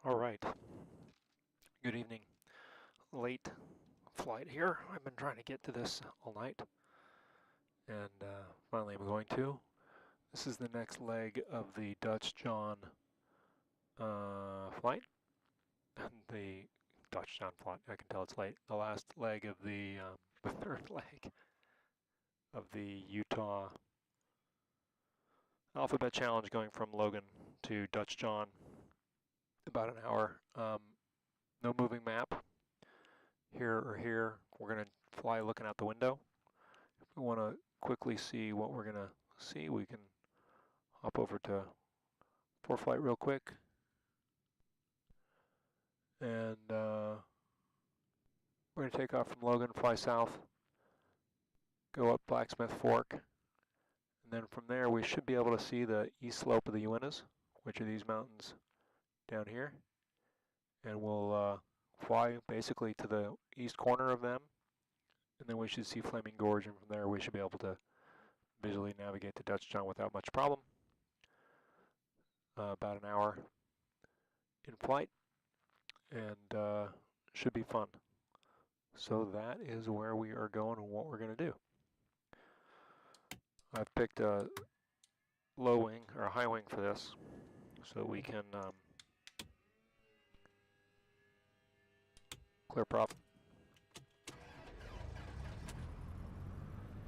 All right. Good evening. Late flight here. I've been trying to get to this all night, and finally I'm going to. This is the next leg of the Dutch John flight. The Dutch John flight. I can tell it's late. The last leg of the third leg of the Utah Alphabet Challenge, going from Logan to Dutch John. About an hour. No moving map here or here. We're going to fly looking out the window. If we want to quickly see what we're going to see, we can hop over to ForeFlight real quick. And we're going to take off from Logan, fly south, go up Blacksmith Fork, and then from there we should be able to see the east slope of the Uintas, which are these mountains down here. And we'll fly basically to the east corner of them, and then we should see Flaming Gorge, and from there we should be able to visually navigate to Dutch John without much problem. About an hour in flight, and should be fun. So that is where we are going and what we're going to do. I've picked a low wing or a high wing for this, so we can clear prop,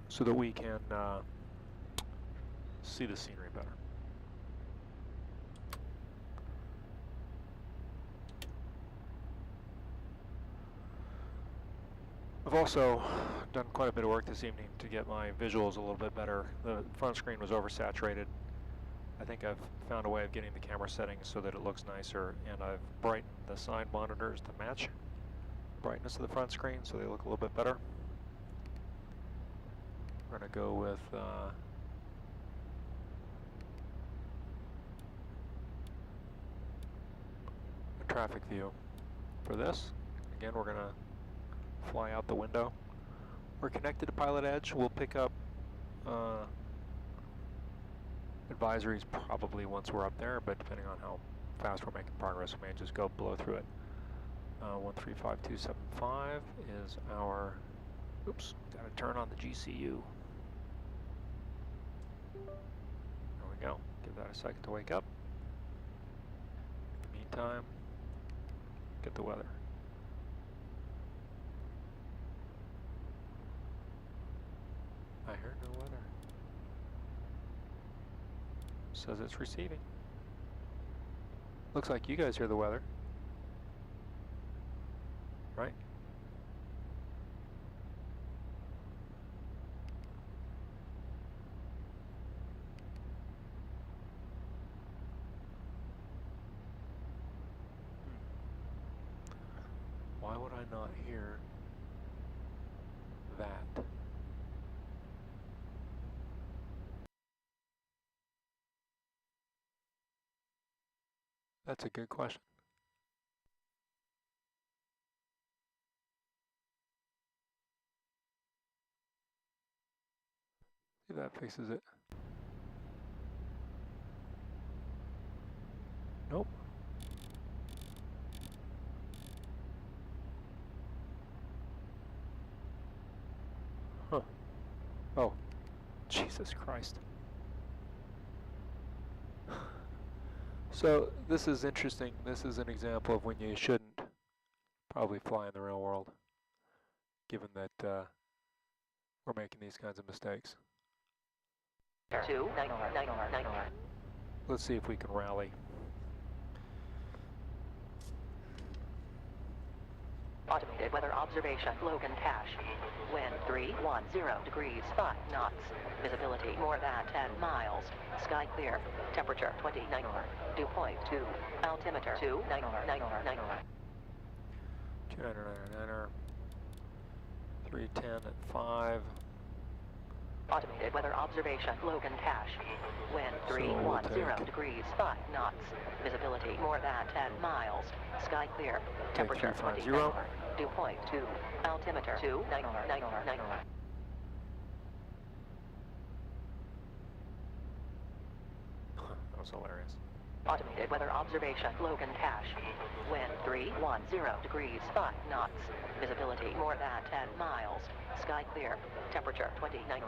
so that we can see the scenery better. I've also done quite a bit of work this evening to get my visuals a little bit better. The front screen was oversaturated. I think I've found a way of getting the camera settings so that it looks nicer, and I've brightened the side monitors to match brightness of the front screen so they look a little bit better. We're going to go with a traffic view for this. Again, we're going to fly out the window. We're connected to PilotEdge. We'll pick up advisories probably once we're up there, but depending on how fast we're making progress, we may just go blow through it. 135275 is our, oops, got to turn on the GCU. There we go. Give that a second to wake up. In the meantime, get the weather. I heard no weather. Says it's receiving. Looks like you guys hear the weather. Right? Why would I not hear that? That's a good question. See if that fixes it. Nope. Huh. Oh, Jesus Christ. So this is interesting. This is an example of when you shouldn't probably fly in the real world, given that we're making these kinds of mistakes. Let's see if we can rally. Automated weather observation, Logan Cache. Wind 310 degrees 5 knots. Visibility more than 10 miles. Sky clear. Temperature 29. Dew point 2. Altimeter 2999. 2999er. 310 at 5. Automated weather observation, Logan Cache. Wind 310 degrees 5 knots. Visibility more than 10 miles. Sky clear. Temperature 29. Dew point 2. Altimeter 2999. That was hilarious. Automated weather observation, Logan Cache. Wind 310 degrees, 5 knots. Visibility more than 10 miles. Sky clear. Temperature 29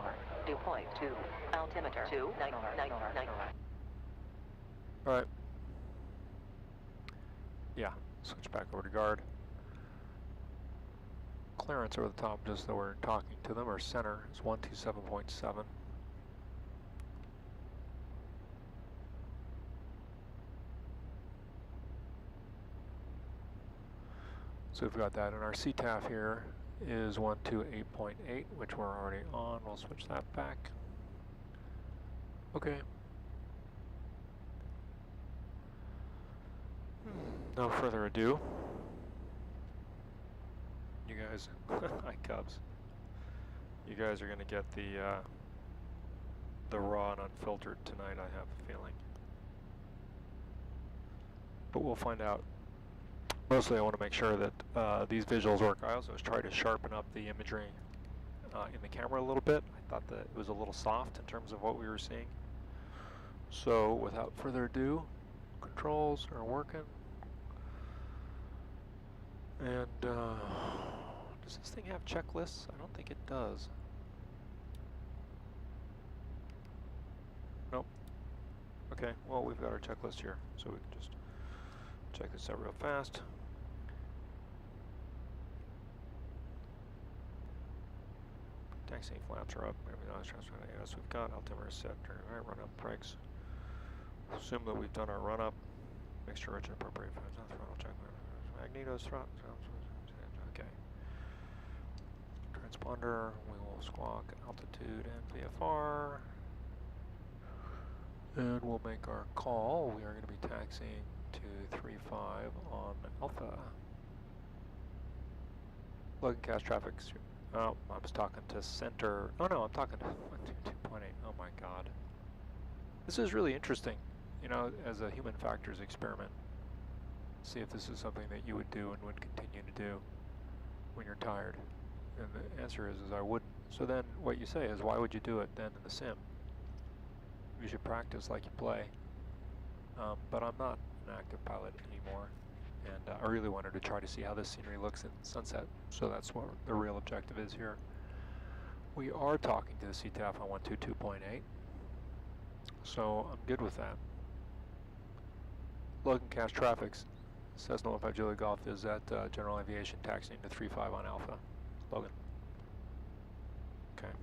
dew point 2. Altimeter 299. Alright. Yeah, switch back over to guard. Clearance over the top, just so we're talking to them, or center is 127.7. So we've got that, and our CTAF here is 128.8, which we're already on. We'll switch that back. Okay. No further ado. You guys, hi Cubs. You guys are gonna get the raw and unfiltered tonight, I have a feeling. But we'll find out. Mostly I want to make sure that these visuals work. I also try to sharpen up the imagery in the camera a little bit. I thought that it was a little soft in terms of what we were seeing. So without further ado, controls are working. And does this thing have checklists? I don't think it does. Nope. Okay, well we've got our checklist here, so we can just check this out real fast. Taxiing flaps are up. Yes, we've got altimeter set. Alright, run up brakes. Assume that we've done our run up. Mixture rich and appropriate. Throttle check. Magnetos throttle. Okay. Transponder. We will squawk altitude and VFR. And we'll make our call. We are going to be taxiing to 3-5 on Alpha. Logan Cache traffic. Oh, I was talking to center. Oh no, I'm talking to 122.8. Oh my god. This is really interesting, you know, as a human factors experiment. See if this is something that you would do and would continue to do when you're tired. And the answer is I wouldn't. So then what you say is, why would you do it then in the sim? You should practice like you play. But I'm not an active pilot anymore. And I really wanted to try to see how this scenery looks in sunset. So that's what the real objective is here. We are talking to the CTAF on 122.8. So I'm good with that. Logan Cache traffic. Cessna 15 Juliet Golf is at General Aviation taxiing to 3-5 on Alpha. Logan. Okay.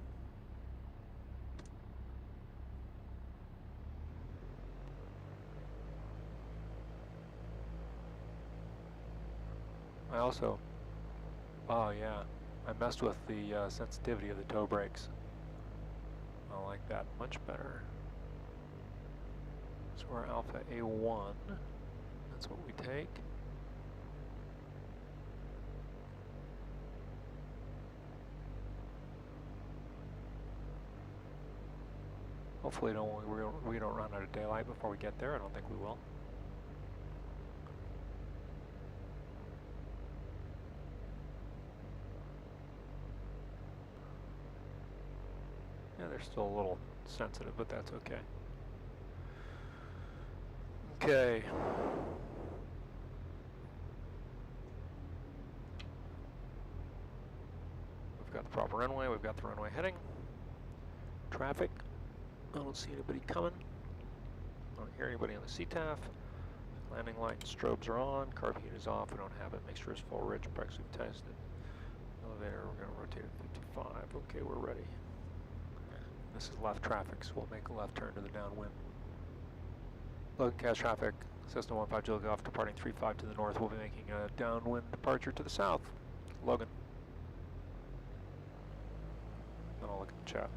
I also, oh yeah, I messed with the sensitivity of the toe brakes. I like that much better. So we're Alpha A1, that's what we take. Hopefully we don't run out of daylight before we get there. I don't think we will. Yeah, they're still a little sensitive, but that's okay. Okay. We've got the proper runway, we've got the runway heading. Traffic. I don't see anybody coming. I don't hear anybody on the CTAF. Landing light and strobes are on. Carb heat is off. We don't have it. Mixture is full rich. Brakes we've tested. Elevator, we're going to rotate at 55. Okay, we're ready. This is left traffic, so we'll make a left turn to the downwind. Logan Cache traffic. Cessna 15 Juliet Golf departing 3-5 to the north. We'll be making a downwind departure to the south. Logan. Then I'll look at the chat.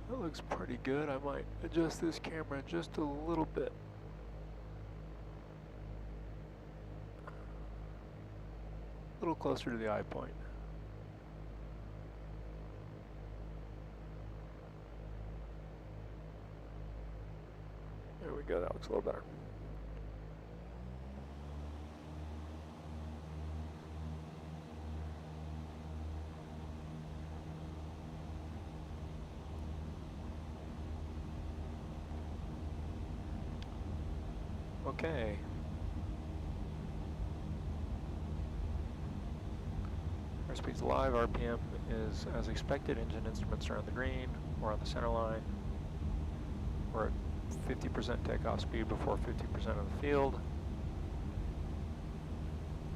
That looks pretty good. I might adjust this camera just a little bit. A little closer to the eye point. go, that looks a little better. Okay. Airspeed's live, RPM is as expected, engine instruments are on the green, we're on the center line. We're at 50% takeoff speed before 50% of the field.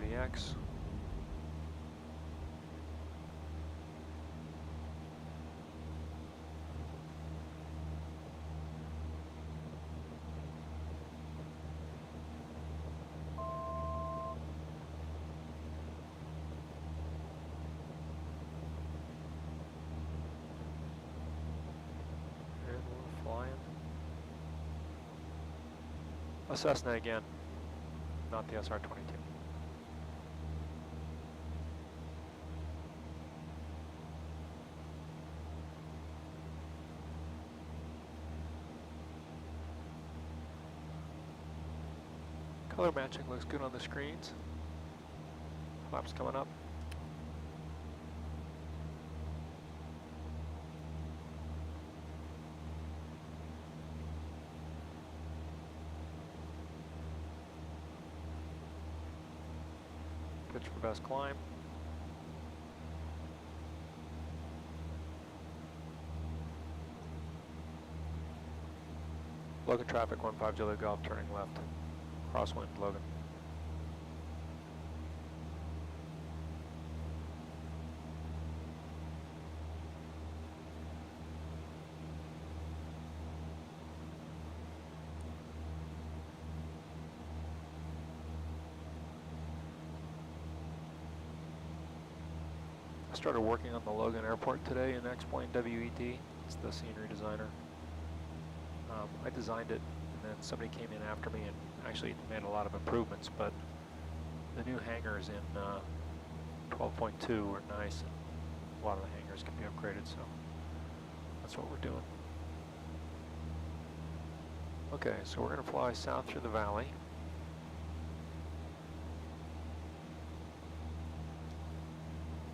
VX. A Cessna again, not the SR-22. Color matching looks good on the screens. Flaps coming up. Pitch for best climb. Logan traffic 15 Juliet Golf turning left. Crosswind Logan. I started working on the Logan Airport today in X-Plane WED. It's the scenery designer. I designed it, and then somebody came in after me and actually made a lot of improvements, but the new hangars in 12.2 are nice, and a lot of the hangars can be upgraded, so that's what we're doing. Okay, so we're going to fly south through the valley.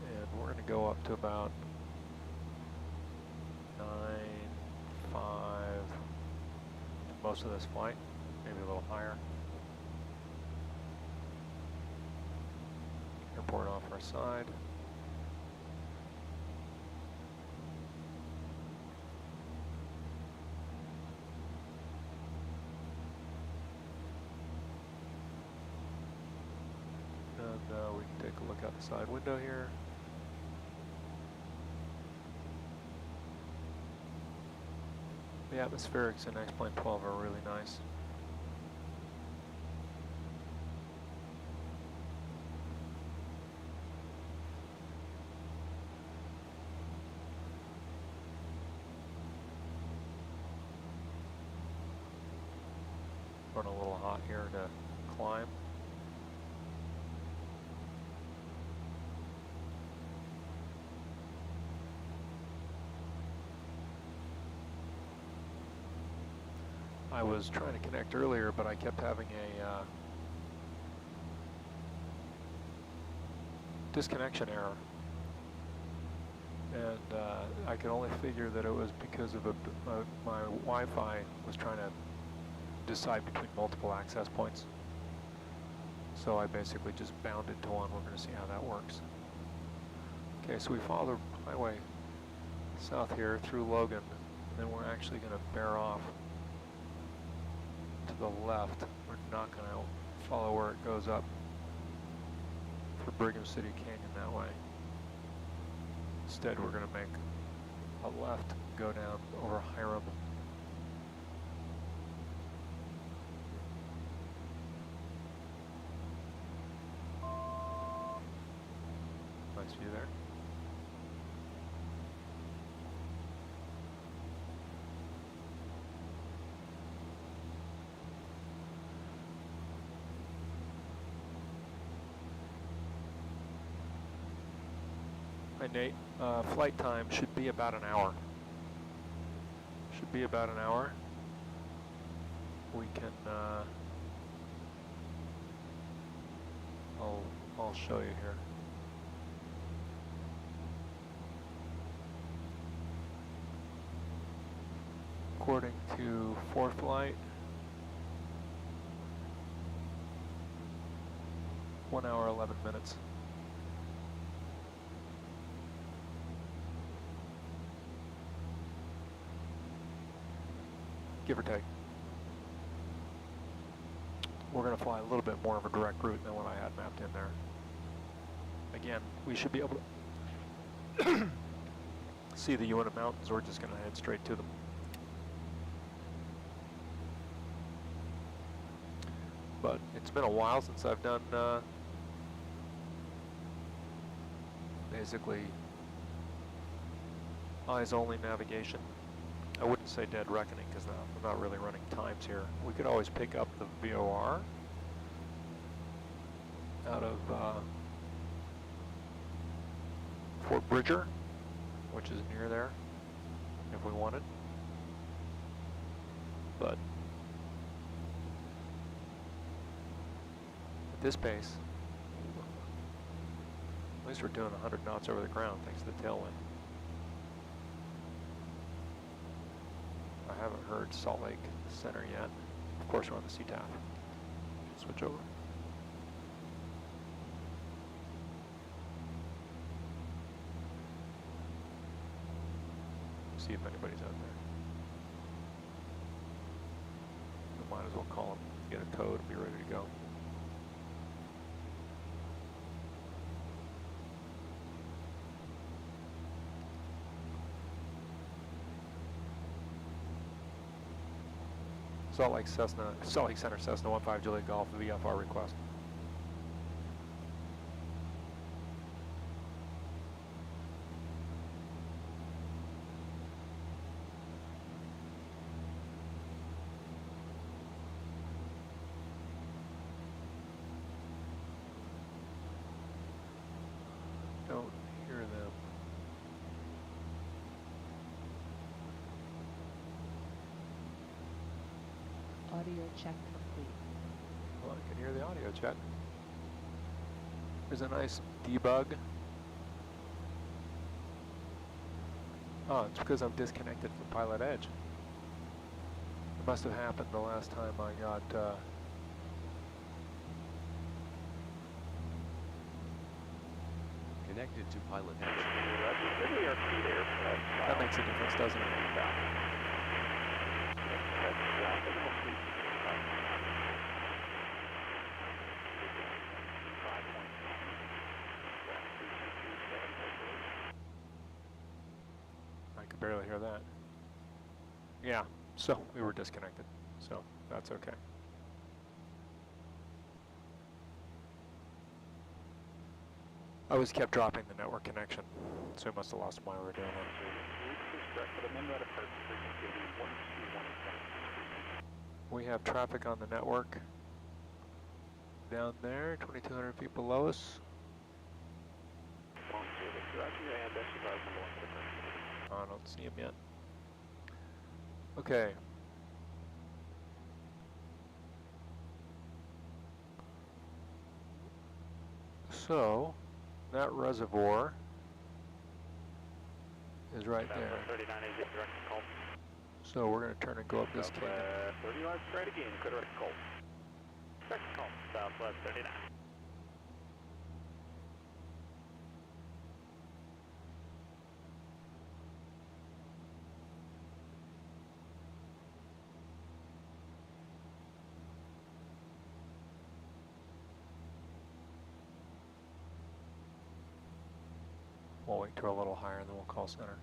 And we're going to go up to about 9.5 most of this flight, maybe a little higher. Airport off our side. And we can take a look out the side window here. The atmospherics in X-Plane 12 are really nice. Run a little hot here to climb. I was trying to connect earlier, but I kept having a disconnection error. And I could only figure that it was because of my Wi-Fi was trying to decide between multiple access points. So I basically just bounded to one. We're going to see how that works. Okay, so we follow the highway south here through Logan, and then we're actually going to bear off to the left. We're not going to follow where it goes up for Brigham City Canyon that way. Instead, we're going to make a left, go down over Hiram. Nice view there. Hi Nate, flight time should be about an hour. Should be about an hour. we can, I'll show you here. According to ForeFlight, 1 hour, 11 minutes. Give or take. We're going to fly a little bit more of a direct route than what I had mapped in there. Again, we should be able to see the Uinta Mountains. We're just going to head straight to them. But it's been a while since I've done basically eyes-only navigation. I wouldn't say dead reckoning because I'm not really running times here. We could always pick up the VOR out of Fort Bridger, which is near there, if we wanted. But at this pace, at least we're doing 100 knots over the ground thanks to the tailwind. I haven't heard Salt Lake Center yet. Of course, we're on the CTAF. Switch over. See if anybody's out there. We might as well call them, get a code, and be ready to go. Salt Lake Center, Cessna 15 Juliet Golf, VFR request. Don't hear them. Audio check complete. Well, I can hear the audio check. There's a nice debug. Oh, it's because I'm disconnected from PilotEdge. It must have happened the last time I got connected to PilotEdge. that makes a difference, doesn't it? I could barely hear that. Yeah, so we were disconnected, so that's okay. I was kept dropping the network connection, so I must have lost them while we were doing that. We have traffic on the network down there, 2,200 feet below us. I don't see him yet. Okay. So, that reservoir is right there. So we're going to turn and go up this canyon. 30 yards straight again, correct call. Correct call, southwest 39. We'll wait till a little higher and then we'll call center.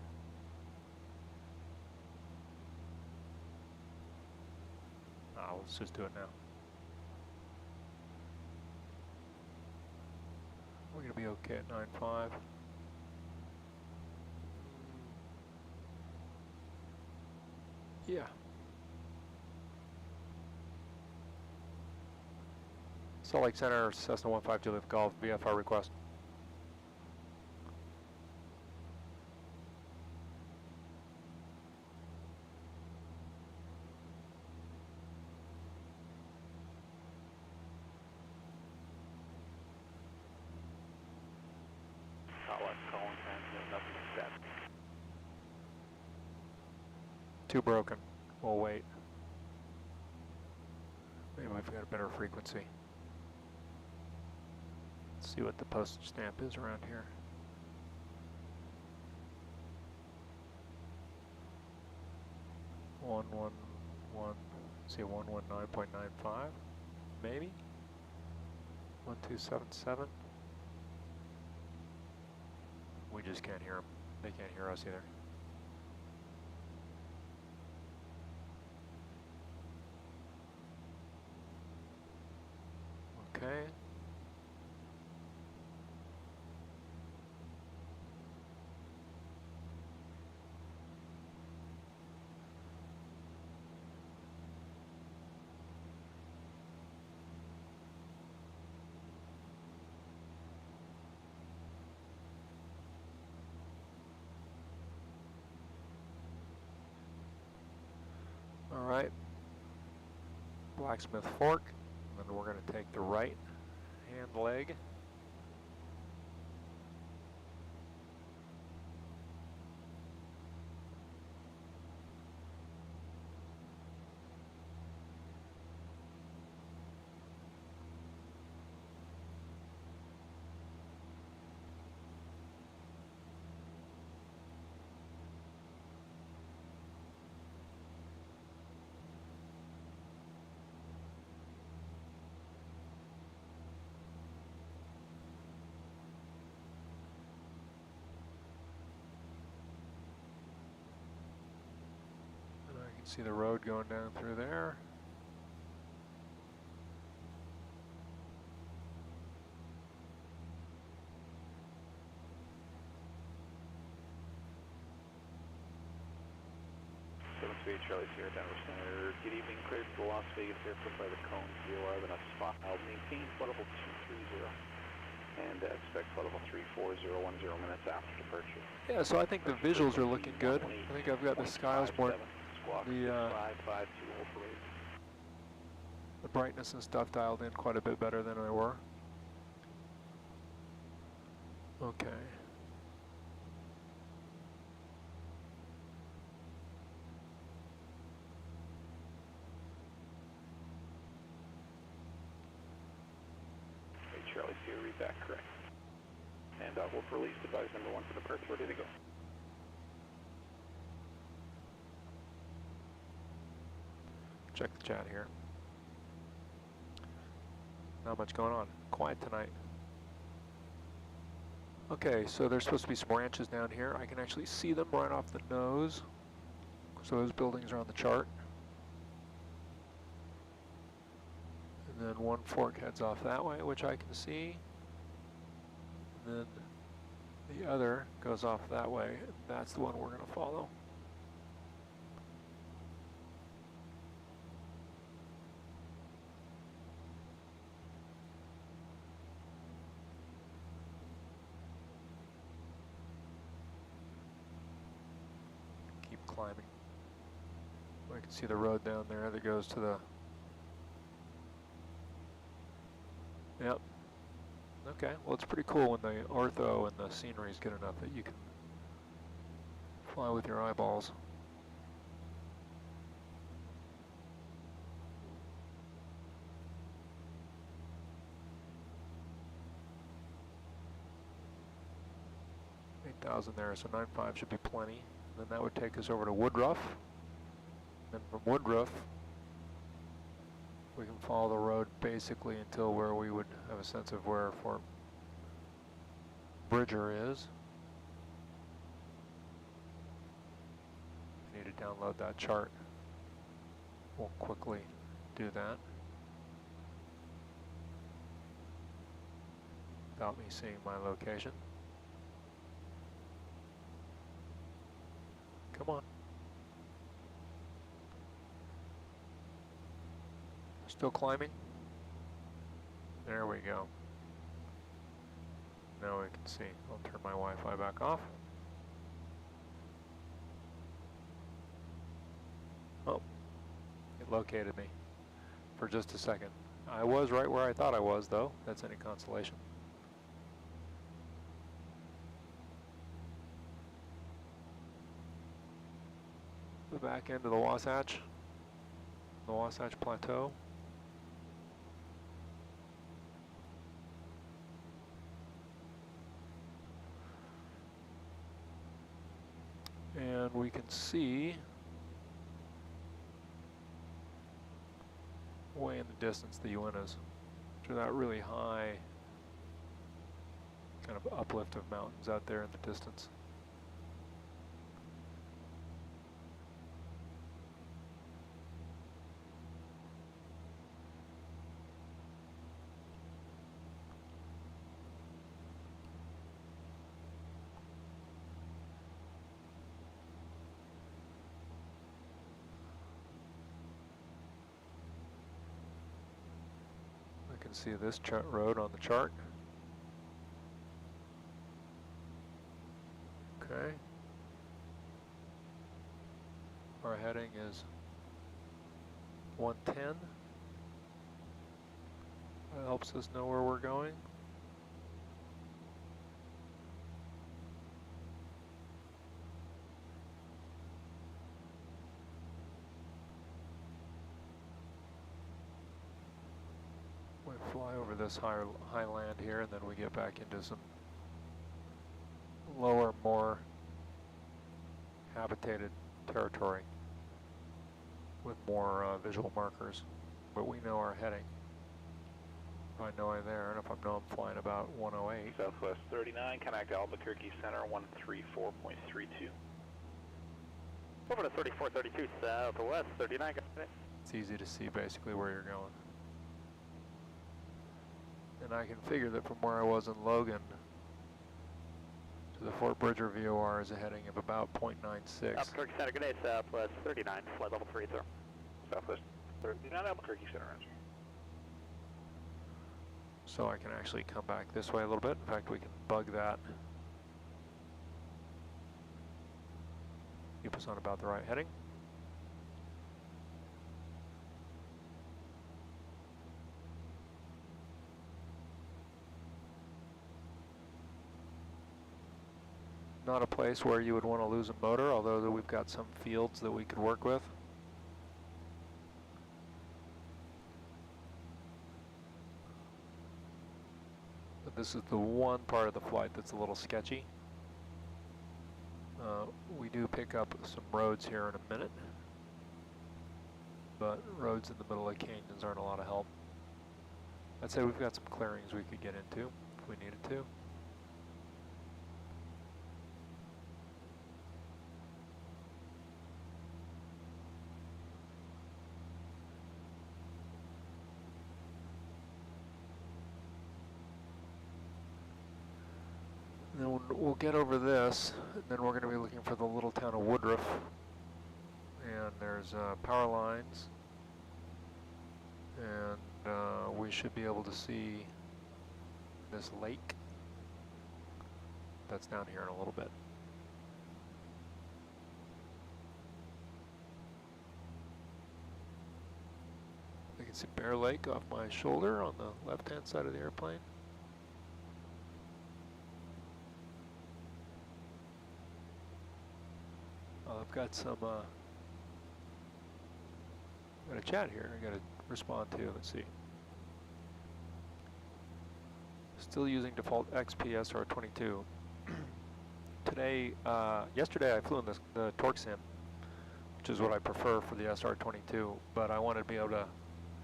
Let's just do it now. We're going to be okay at 9.5. Yeah. Salt Lake Center, Cessna 15 Juliet Golf, VFR request. calling transmit, nothing set. Too broken. We'll wait. Maybe I've got a better frequency. Let's see what the postage stamp is around here. See 119.95, maybe? 1277. We just can't hear them. They can't hear us either. Okay. All right, Blacksmith Fork, and then we're going to take the right hand leg. See the road going down through there. Charlie Sierra, Denver Center. Good evening, cleared to the Las Vegas airport by the cone, VOR, the next spot. I'll maintain flight level 230 and expect flight level 34010 minutes after departure. Yeah, so I think the visuals are looking good. I think I've got the skies more, the brightness and stuff dialed in quite a bit better than they were. Okay. Charlie, Sierra, read that correct. And we'll release device number 1 for departure. Ready to go. Check the chat here. Not much going on. Quiet tonight. Okay, so there's supposed to be some ranches down here. I can actually see them right off the nose. So those buildings are on the chart. And then one fork heads off that way, which I can see. And then the other goes off that way, and that's the one we're going to follow. Keep climbing. I can see the road down there that goes to the... Yep. Okay, well it's pretty cool when the ortho and the scenery is good enough that you can fly with your eyeballs. $8,000 there, so 9.5 should be plenty. And then that would take us over to Woodruff. Then from Woodruff, we can follow the road basically until where we would have a sense of where Fort Bridger is. I need to download that chart. We'll quickly do that without me seeing my location. Come on. Still climbing? There we go. Now we can see. I'll turn my Wi-Fi back off. Oh, it located me for just a second. I was right where I thought I was, though. That's any consolation. back end of the Wasatch, the Wasatch Plateau. And we can see way in the distance the UN is. To that really high kind of uplift of mountains out there in the distance. See this road on the chart. Okay. Our heading is 110. That helps us know where we're going. Fly over this high land here, and then we get back into some lower, more habitated territory with more visual markers. But we know our heading. If I know I'm there, and if I know I'm flying about 108. Southwest 39, connect Albuquerque Center 134.32. Over to 3432, Southwest 39, got it. It's easy to see basically where you're going. And I can figure that from where I was in Logan to the Fort Bridger VOR is a heading of about 0.96. Albuquerque Center, good day, Southwest 39, flight level 30. Southwest 39, Albuquerque Center, answer. So I can actually come back this way a little bit. In fact, we can bug that. Keep us on about the right heading. Not a place where you would want to lose a motor, although we've got some fields that we could work with. But this is the one part of the flight that's a little sketchy. We do pick up some roads here in a minute, but roads in the middle of canyons aren't a lot of help. I'd say we've got some clearings we could get into if we needed to. And then we'll get over this, and then we're going to be looking for the little town of Woodruff. And there's power lines, and we should be able to see this lake that's down here in a little bit. I can see Bear Lake off my shoulder on the left-hand side of the airplane. I've got some, got a chat here I got to respond to. Let's see. Still using default XP SR22. Today, yesterday I flew in the torque sim, which is what I prefer for the SR22, but I wanted to be able to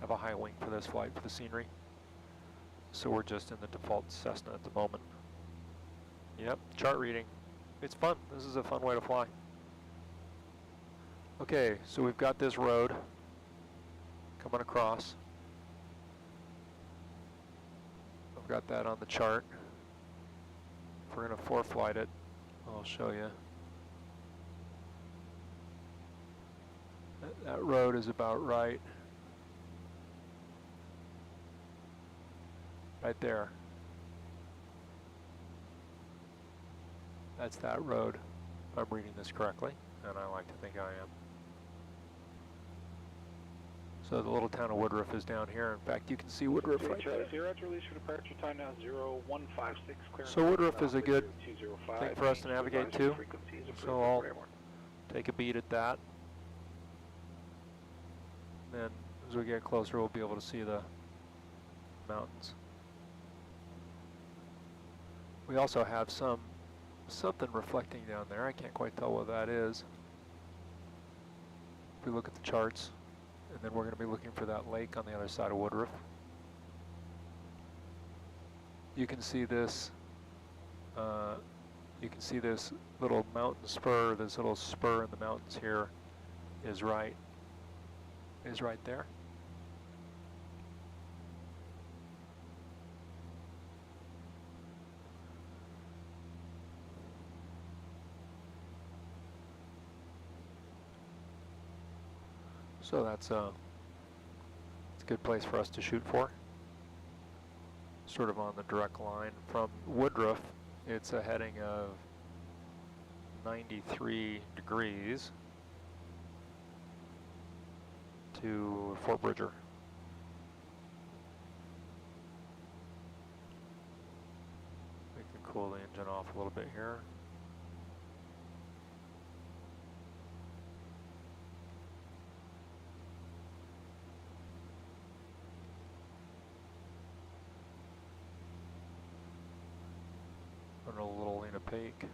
have a high wing for this flight for the scenery. So we're just in the default Cessna at the moment. Yep, chart reading. It's fun. This is a fun way to fly. Okay, so we've got this road coming across. I've got that on the chart. If we're going to ForeFlight it, I'll show you. That road is about right there. That's that road, if I'm reading this correctly, and I like to think I am. So the little town of Woodruff is down here. In fact, you can see Woodruff right there. Release for departure time now 0156. So Woodruff is a good thing for us to navigate to. So I'll take a beat at that. And then as we get closer, we'll be able to see the mountains. We also have something reflecting down there. I can't quite tell what that is. If we look at the charts, and then we're going to be looking for that lake on the other side of Woodruff. You can see this. You can see this little mountain spur. This little spur in the mountains here is right there. So it's a good place for us to shoot for. Sort of on the direct line from Woodruff. It's a heading of 93 degrees to Fort Bridger. We can cool the engine off a little bit here. A little Lena Peak.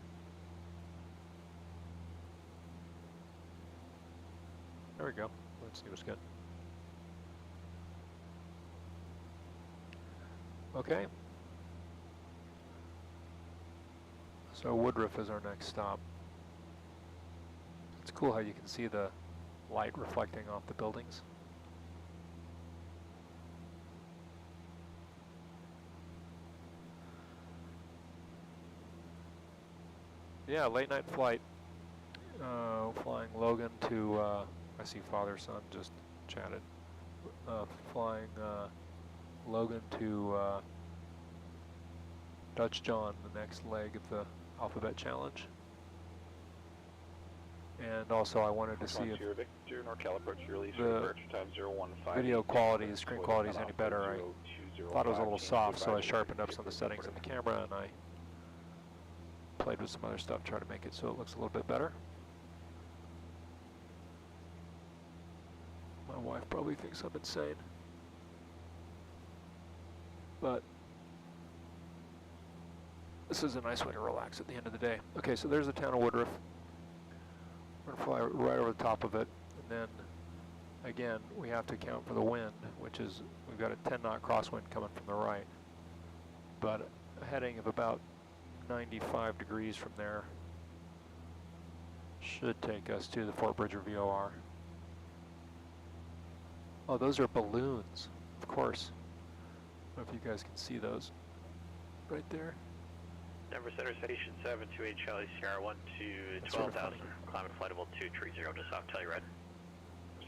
There we go. That seems good. Okay. So Woodruff is our next stop. It's cool how you can see the light reflecting off the buildings. Yeah, late night flight. Flying Logan to, I see father son just chatted. Flying Logan to Dutch John, the next leg of the alphabet challenge. And also I wanted to see if the video quality, the screen quality is any better. I thought it was a little soft, so I sharpened up some of the settings in the camera and I played with some other stuff, try to make it so it looks a little bit better. My wife probably thinks I'm insane, but this is a nice way to relax at the end of the day. Okay, so there's the town of Woodruff. We're gonna fly right over the top of it, and then again we have to account for the wind, which is, we've got a 10 knot crosswind coming from the right, but a heading of about 95 degrees from there should take us to the Fort Bridger VOR. Oh, those are balloons, of course. I don't know if you guys can see those right there. Denver Center Station 728 Charlie Sierra 1 to 12,000. Climate flight level 230 to soft, tell you red.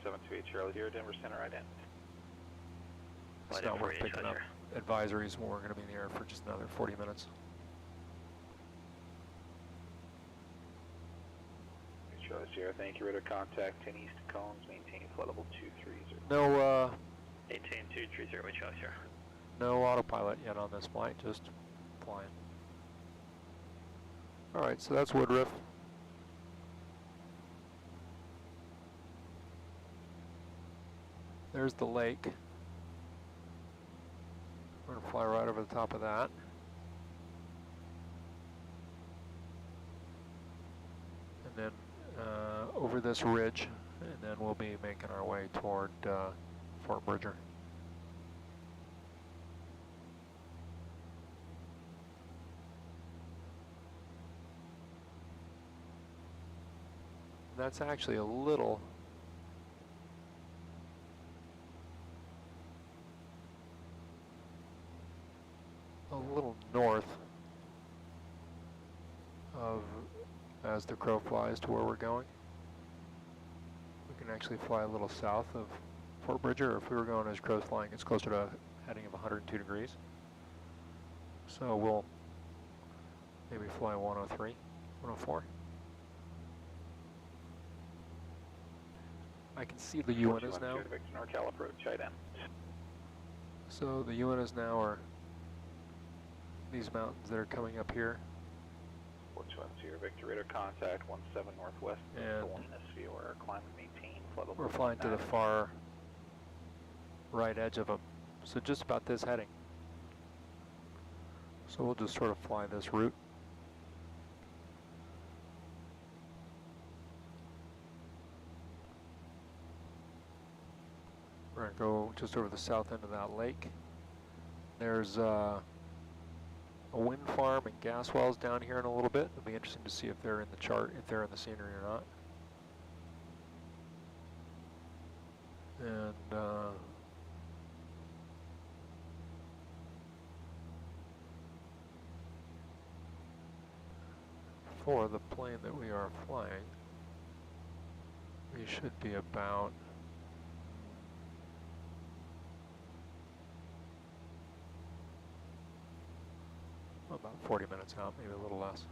728 Charlie here, Denver Center right in. It's not worth picking up advisories when we're going to be in the air for just another 40 minutes. Charlie Sierra, thank you. Radar contact 10 east cones, maintain flight level 230. No, maintain 230 Charlie Sierra. No autopilot yet on this flight, just flying. Alright, so that's Woodruff. There's the lake. We're going to fly right over the top of that. And then over this ridge, and then we'll be making our way toward Fort Bridger. That's actually a little north of, as the crow flies, to where we're going. We can actually fly a little south of Fort Bridger, or if we were going as crow's flying, it's closer to a heading of 102 degrees. So we'll maybe fly 103, 104. I can see the UNAs now. So the UNAs now are these mountains that are coming up here. 420 Victor, radar contact 17 northwest. And VOR, climb and maintain flight level we're flying to the far right edge of them. So just about this heading. So we'll just sort of fly this route. We're going to go just over the south end of that lake. There's a wind farm and gas wells down here in a little bit. It'll be interesting to see if they're in the chart, if they're in the scenery or not. And for the plane that we are flying, we should be about about 40 minutes out, maybe a little less.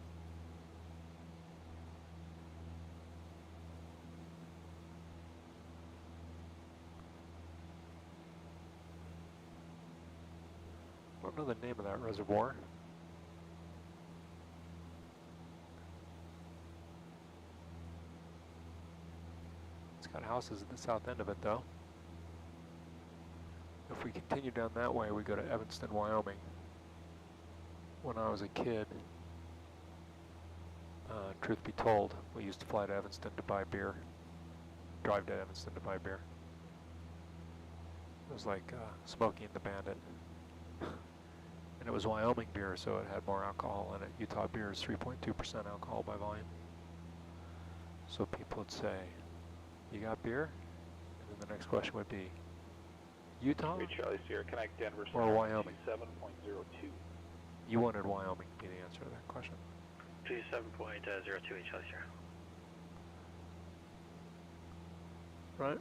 I don't know the name of that reservoir. It's got houses at the south end of it, though. If we continue down that way, we go to Evanston, Wyoming. When I was a kid, truth be told, we used to fly to Evanston to buy beer, drive to Evanston to buy beer. It was like Smokey and the Bandit. And it was Wyoming beer, so it had more alcohol in it. Utah beer is 3.2% alcohol by volume. So people would say, you got beer? And then the next question would be, Utah Charlie Sierra, connect Denver or Wyoming? 7.02. You wanted Wyoming to be the answer to that question. 27.02 Charlie Sierra. Right?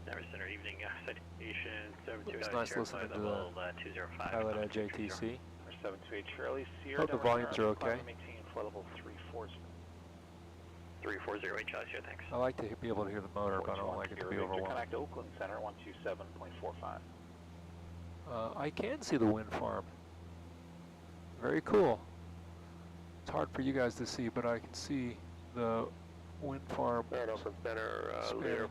Denver Center evening citation 728 It's nice listening to the PilotEdge ATC. 728 Charlie Sierra. Hope the volumes are okay. Maintain flight level 340. 3408 Charlie Sierra, thanks. I like to be able to hear the motor, but I don't like it to be overwhelming. Connect Oakland Center 127.45. I can see the wind farm. Very cool. It's hard for you guys to see, but I can see the wind farm spanning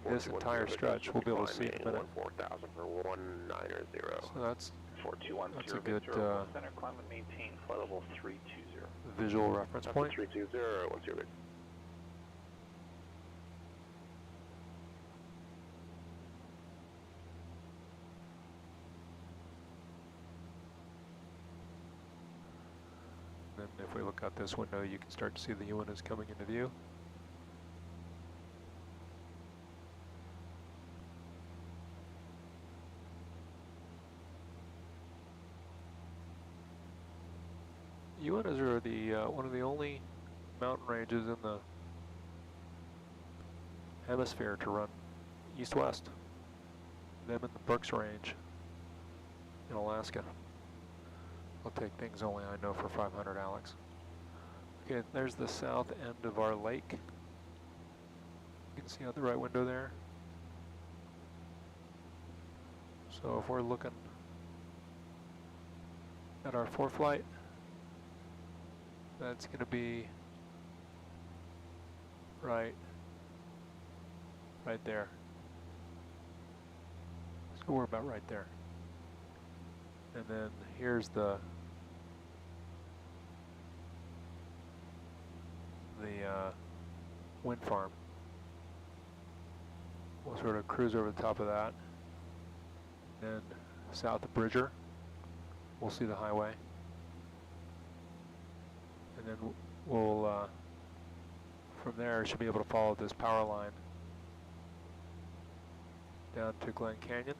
this entire stretch. We'll be able to see it in a minute. 4000 for 190. So that's a good Center climate maintain flight level 320. visual reference point. 320 or 10. And if we look out this window, you can start to see the UNIS coming into view. UNIS are the one of the only mountain ranges in the hemisphere to run east-west. Them in the Brooks Range in Alaska. I'll take things only I know for 500, Alex. Okay, there's the south end of our lake. You can see out the right window there. So if we're looking at our ForeFlight, that's going to be right there. So we're about right there. And then here's the wind farm. We'll sort of cruise over the top of that. Then south of Bridger, we'll see the highway. And then we'll, from there, should be able to follow this power line down to Glen Canyon.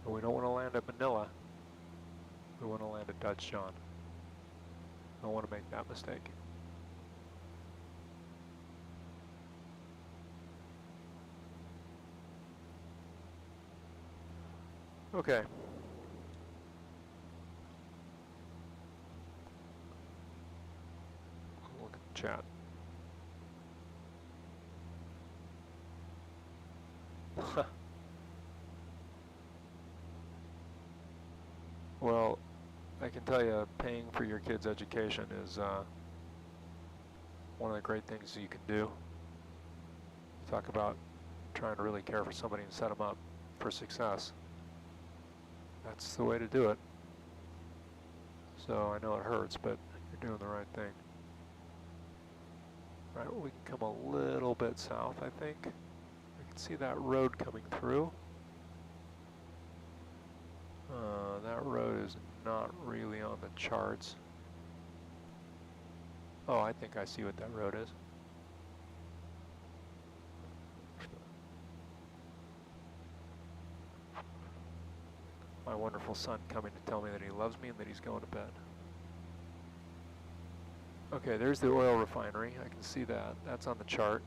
But we don't want to land at Manila. We want to land at Dutch John. Don't want to make that mistake. Okay. Look at the chat. Well, I can tell you, paying for your kids' education is one of the great things you can do. Talk about trying to really care for somebody and set them up for success. That's the way to do it. So I know it hurts, but you're doing the right thing. Right, we can come a little bit south, I think. We can see that road coming through. That road is not really on the charts. Oh, I think I see what that road is. My wonderful son coming to tell me that he loves me and that he's going to bed. Okay, there's the oil refinery. I can see that. That's on the chart.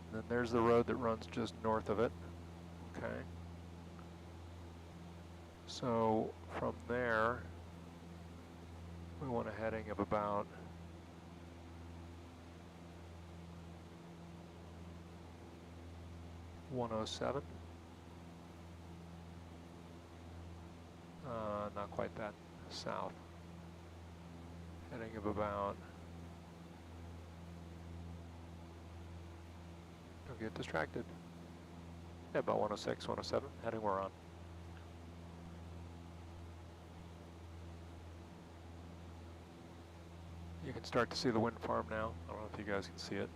And then there's the road that runs just north of it. Okay. So from there, we want a heading of about 107. Not quite that south. Heading of about, don't get distracted. Yeah, about 106, 107, heading we're on. You can start to see the wind farm now. I don't know if you guys can see it.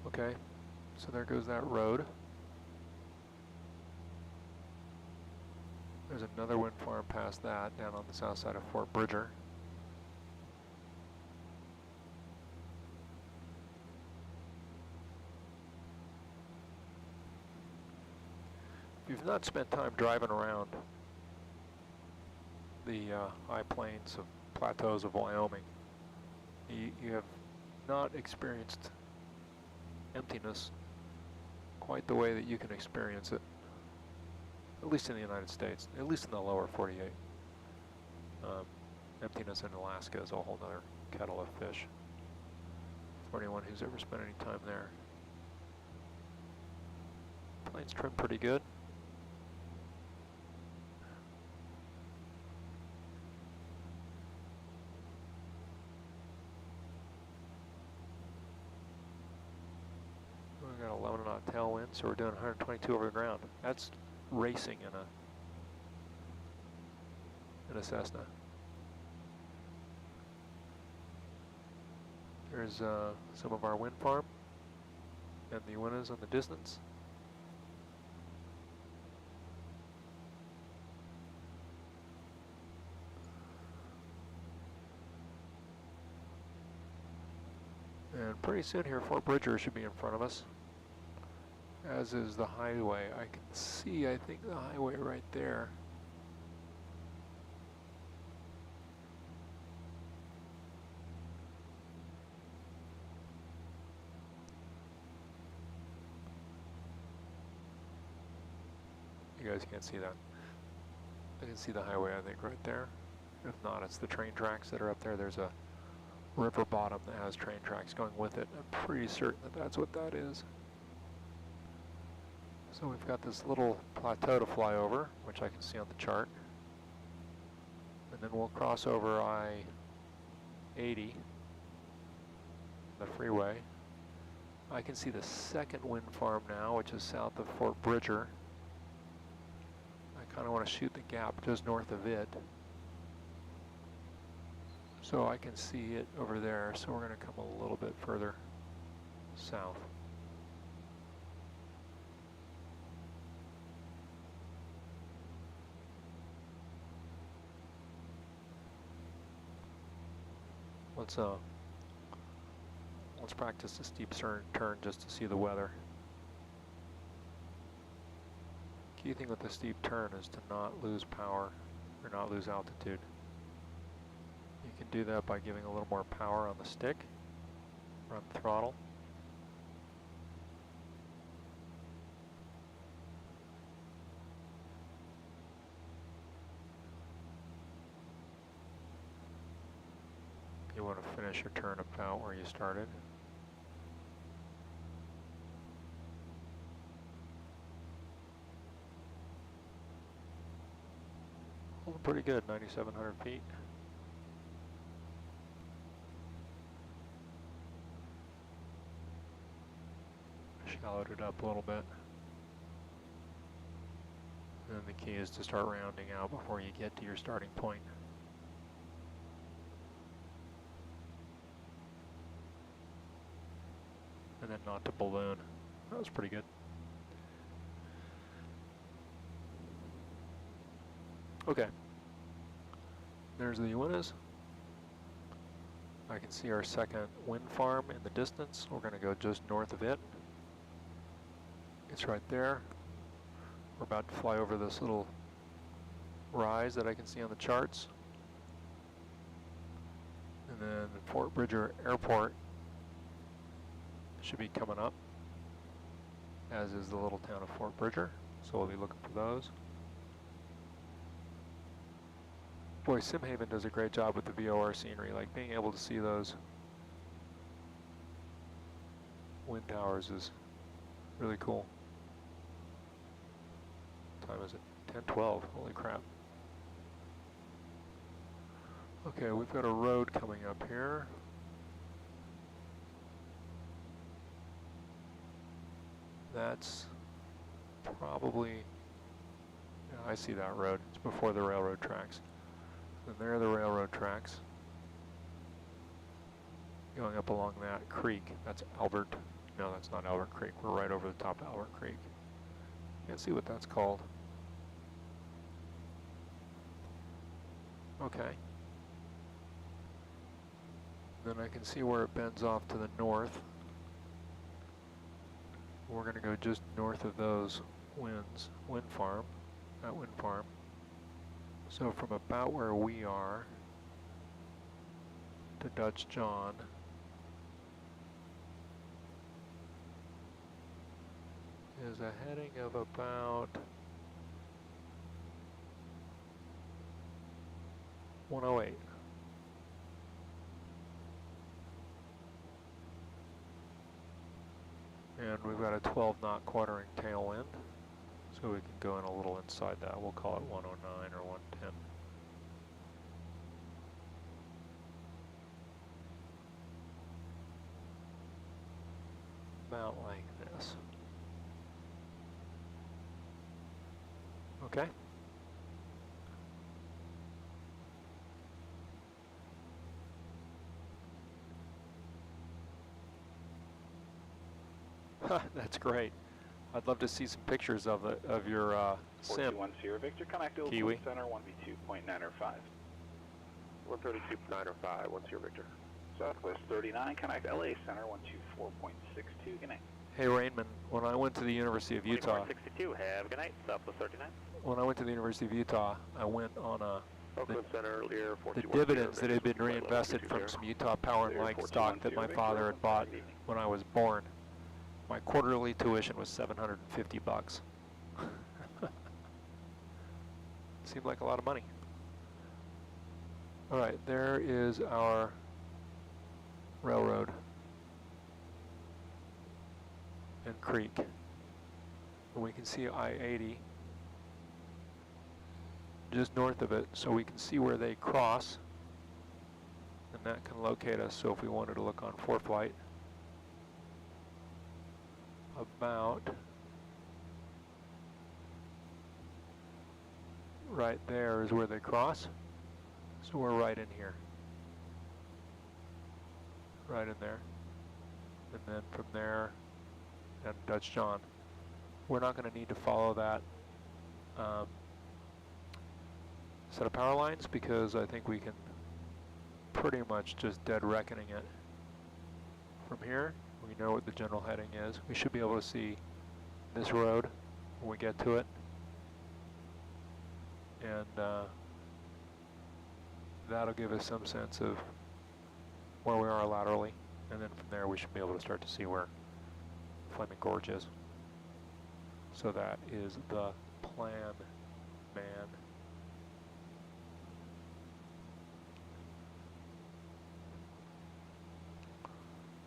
Okay, so there goes that road. There's another wind farm past that, down on the south side of Fort Bridger. If you've not spent time driving around the high plains of plateaus of Wyoming, you have not experienced emptiness quite the way that you can experience it. At least in the United States, at least in the lower 48. Emptiness in Alaska is a whole nother kettle of fish for anyone who's ever spent any time there. Plane's trimmed pretty good. We got 11 knot tailwind, so we're doing 122 over the ground. That's racing in a Cessna. There's some of our wind farm and the winners in the distance. And pretty soon here, Fort Bridger should be in front of us, as is the highway. I can see, I think, the highway right there. You guys can't see that. I can see the highway, I think, right there. If not, it's the train tracks that are up there. There's a river bottom that has train tracks going with it. I'm pretty certain that that's what that is. So we've got this little plateau to fly over, which I can see on the chart. And then we'll cross over I-80, the freeway. I can see the second wind farm now, which is south of Fort Bridger. I kind of want to shoot the gap just north of it. So I can see it over there, so we're going to come a little bit further south. Let's practice the steep turn just to see the weather. Key thing with the steep turn is to not lose power or not lose altitude. You can do that by giving a little more power on the stick or on the throttle. You want to finish your turn about where you started. Holding pretty good, 9,700 feet. shallow it up a little bit. And the key is to start rounding out before you get to your starting point. And then not to balloon. That was pretty good. Okay. There's the Uintas. I can see our second wind farm in the distance. We're going to go just north of it. It's right there. We're about to fly over this little rise that I can see on the charts. And then Fort Bridger Airport should be coming up, as is the little town of Fort Bridger. So we'll be looking for those. Boy, Simhaven does a great job with the VOR scenery. Like being able to see those wind towers is really cool. What time is it? 10:12. Holy crap. Okay, we've got a road coming up here. That's probably, yeah, I see that road. It's before the railroad tracks. And there are the railroad tracks going up along that creek. That's Albert. No, that's not Albert Creek. We're right over the top of Albert Creek. Can't see what that's called. Okay. Then I can see where it bends off to the north. We're going to go just north of those wind farm, that wind farm. So from about where we are to Dutch John is a heading of about 108. And we've got a 12-knot quartering tailwind, so we can go in a little inside that. We'll call it 109 or 110. About like this. Okay. That's great. I'd love to see some pictures of it, of your sim. 4210 Victor, connect Kiwi. Center 1V2.905. 132.905, what's your Victor? Southwest 39, connect LA Center 124.62, good night. Hey Rainman, when I went to the University of Utah, 62, have a good night, Southwest 39. when I went to the University of Utah, I went on Oakland Center earlier, the dividends that had been reinvested from some Utah Power and Light stock that my father had bought when I was born. My quarterly tuition was $750. Seemed like a lot of money. All right, there is our railroad and creek. And we can see I-80 just north of it, so we can see where they cross. And that can locate us, so if we wanted to look on ForeFlight, about right there is where they cross. So we're right in here. Right in there. And then from there, and Dutch John. We're not going to need to follow that set of power lines because I think we can pretty much just dead reckoning it from here. We know what the general heading is. We should be able to see this road when we get to it. And that'll give us some sense of where we are laterally. And then from there we should be able to start to see where Flaming Gorge is. So that is the plan, man.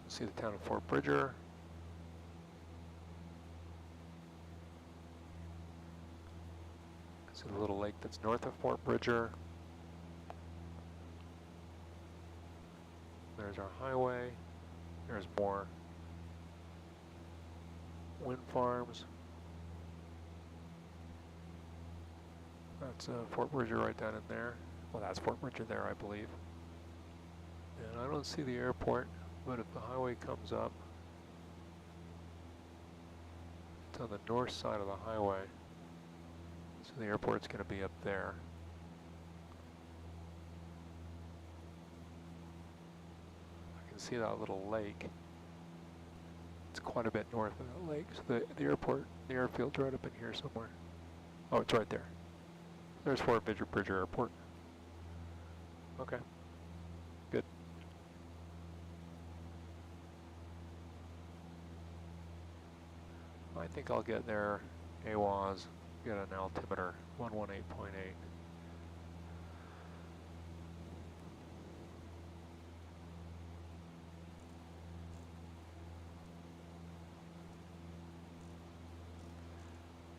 See the town of Fort Bridger. See the little lake that's north of Fort Bridger. There's our highway. There's more wind farms. That's Fort Bridger right down in there. Well, that's Fort Bridger there, I believe. And I don't see the airport, but if the highway comes up, it's on the north side of the highway. So the airport's going to be up there. I can see that little lake. It's quite a bit north of that lake. So the airport, the airfield's right up in here somewhere. Oh, it's right there. There's Fort Bridger Airport. Okay, good. I think I'll get there, AWOS, get an altimeter, 118.8.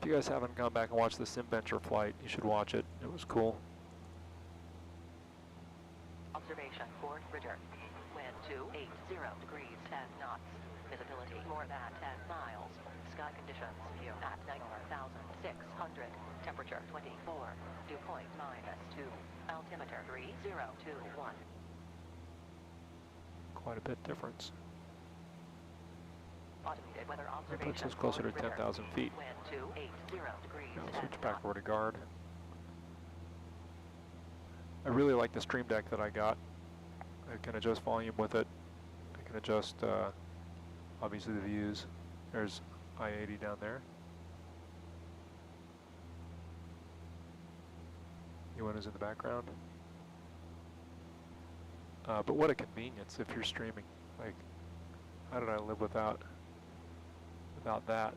If you guys haven't gone back and watched the SimVenture flight, you should watch it. It was cool. Observation, Fort Bridger. Wind 280 degrees, 10 knots. Visibility more than 10 miles. Sky conditions, view at 9,600. Temperature 24. Dew point -2. Altimeter 3021. Quite a bit difference. Automated weather That observation. puts us closer to 10,000 feet. Wind 280 degrees, I'll 10 switch back knots. over to guard. I really like the Stream Deck that I got. I can adjust volume with it. I can adjust, obviously, the views. There's I-80 down there. UN is in the background. But what a convenience if you're streaming. Like, how did I live without that?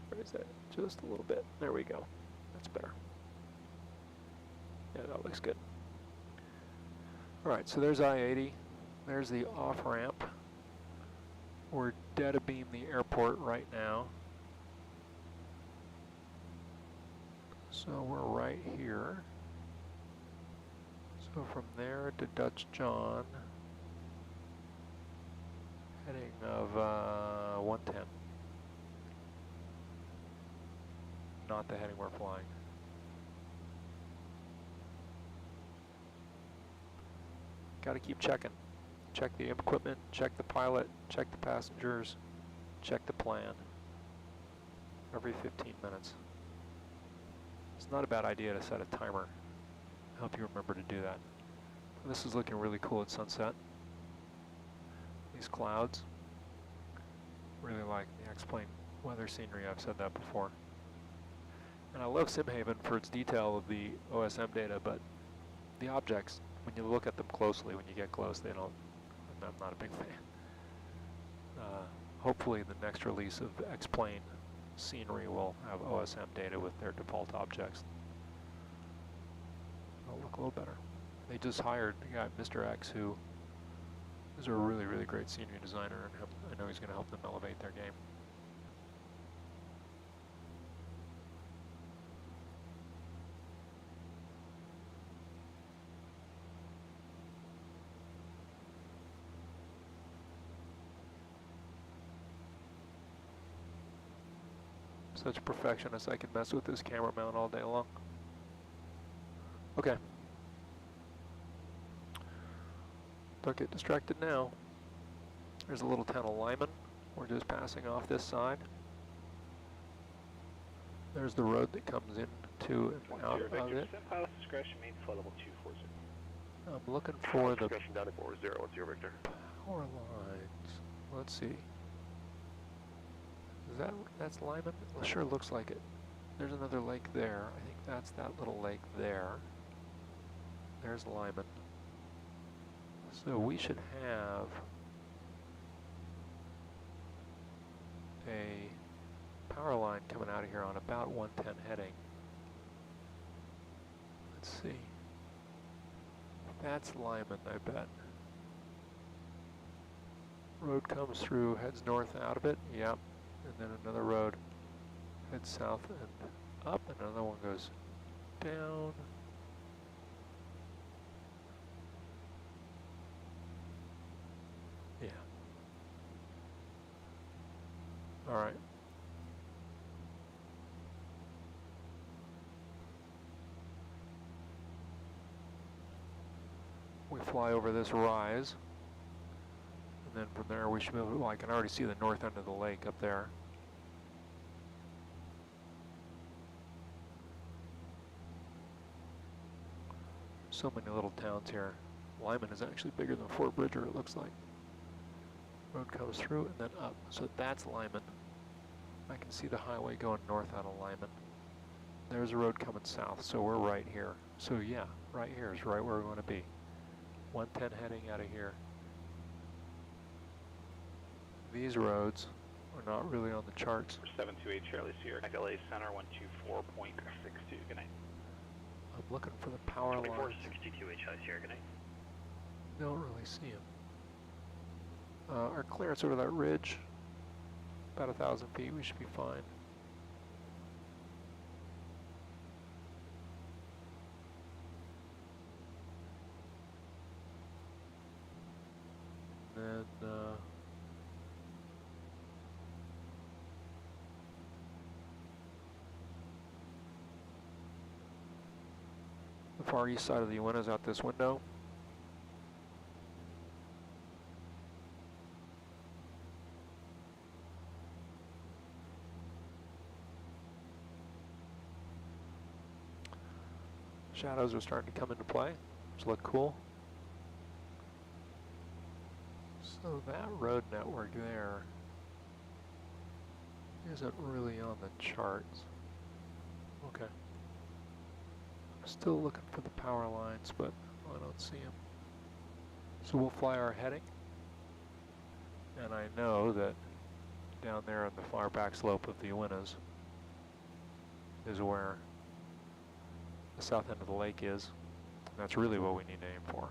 Raise that just a little bit. There we go. That's better. Yeah, that looks good. All right, so there's I-80. There's the off-ramp. We're dead abeam the airport right now. So we're right here. So from there to Dutch John, heading of 110. Not the heading we're flying. Got to keep checking. Check the equipment, check the pilot, check the passengers, check the plan. Every 15 minutes. It's not a bad idea to set a timer. Help you remember to do that. This is looking really cool at sunset. These clouds. Really like the X-plane weather scenery, I've said that before. And I love SimHaven for its detail of the OSM data, but the objects, when you look at them closely, when you get close, they don't, I'm not a big fan. Hopefully the next release of X-plane scenery will have OSM data with their default objects. It'll look a little better. They just hired the guy, Mr. X, who is a really, really great scenery designer, and I know he's going to help them elevate their game. Such a perfectionist, I can mess with this camera mount all day long. Okay. Don't get distracted now. There's a little town of Lyman. We're just passing off this side. There's the road that comes into and out of it. Pilot discretion, main flight level 240. I'm looking for the Discretion down to 4010, Victor. power lines. Let's see. Is that's Lyman? It sure looks like it. There's another lake there. I think that's that little lake there. There's Lyman. So we should have a power line coming out of here on about 110 heading. Let's see. That's Lyman, I bet. Road comes through, heads north out of it. Yep. And then another road heads south and up, and another one goes down. Yeah. All right. We fly over this rise, and then from there we should be able to, well, I can already see the north end of the lake up there. So many little towns here. Lyman is actually bigger than Fort Bridger, it looks like. Road comes through and then up. So that's Lyman. I can see the highway going north out of Lyman. There's a road coming south, so we're right here. So yeah, right here is right where we want to be. 110 heading out of here. These roads are not really on the charts. 728 Charlie Sierra, LA Center 124.62. Good night. I'm looking for the power line. 2462 Charlie Sierra, good night. Don't really see them. Our clearance over that ridge, about 1,000 feet, we should be fine. And then, the far east side of the UN is out this window. Shadows are starting to come into play, which look cool. So that road network there isn't really on the charts. Okay. I'm still looking for the power lines, but I don't see them. So we'll fly our heading. And I know that down there on the far back slope of the Uintas is where the south end of the lake is. And that's really what we need to aim for.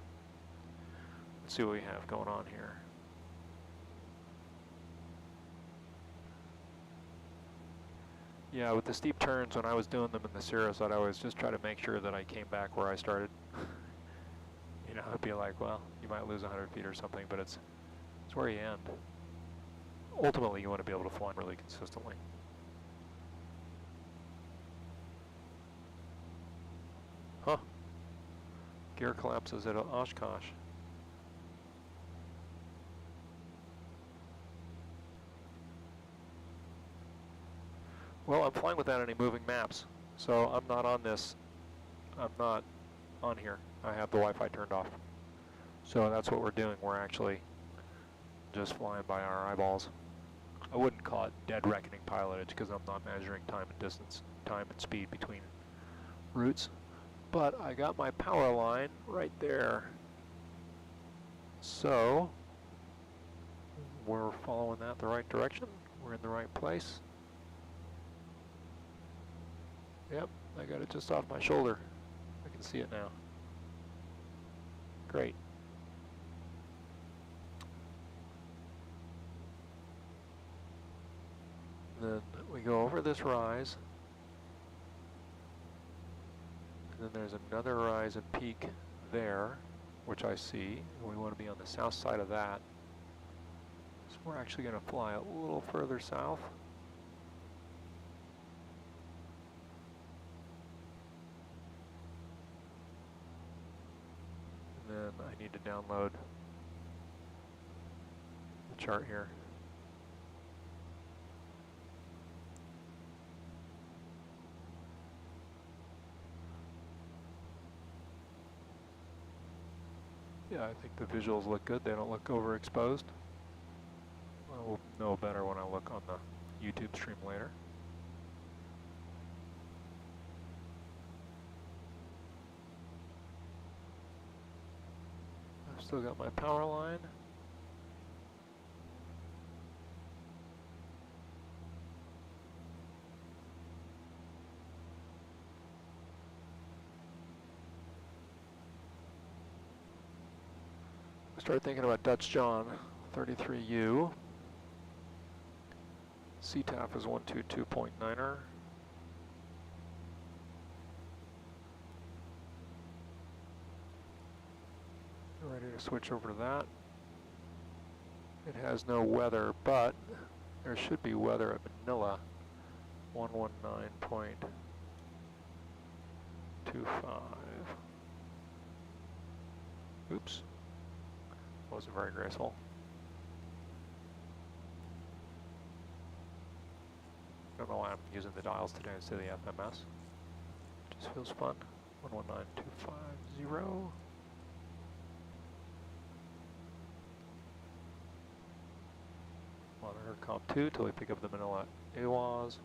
Let's see what we have going on here. Yeah, with the steep turns, when I was doing them in the Cirrus, I'd always just try to make sure that I came back where I started. You know, I'd be like, well, you might lose 100 feet or something, but it's where you end. Ultimately, you want to be able to fly really consistently. Huh. Gear collapses at Oshkosh. Well, I'm flying without any moving maps, so I'm not on this. I'm not on here. I have the Wi-Fi turned off. So that's what we're doing. We're actually just flying by our eyeballs. I wouldn't call it dead reckoning pilotage because I'm not measuring time and distance, time and speed between routes. But I got my power line right there. So we're following that the right direction. We're in the right place. Yep, I got it just off my shoulder. I can see it now. Great. Then we go over this rise. And then there's another rise and peak there, which I see. And we want to be on the south side of that. So we're actually going to fly a little further south. Then I need to download the chart here. Yeah, I think the visuals look good. They don't look overexposed. I will know better when I look on the YouTube stream later. Still got my power line. Start thinking about Dutch John, 33U. CTAF is 122.9er. Ready to switch over to that. It has no weather, but there should be weather at Manila, 119.25. Oops, wasn't very graceful. Don't know why I'm using the dials today instead of the FMS. Just feels fun. 119250. Monitor comp 2 till we pick up the Manila AWOS.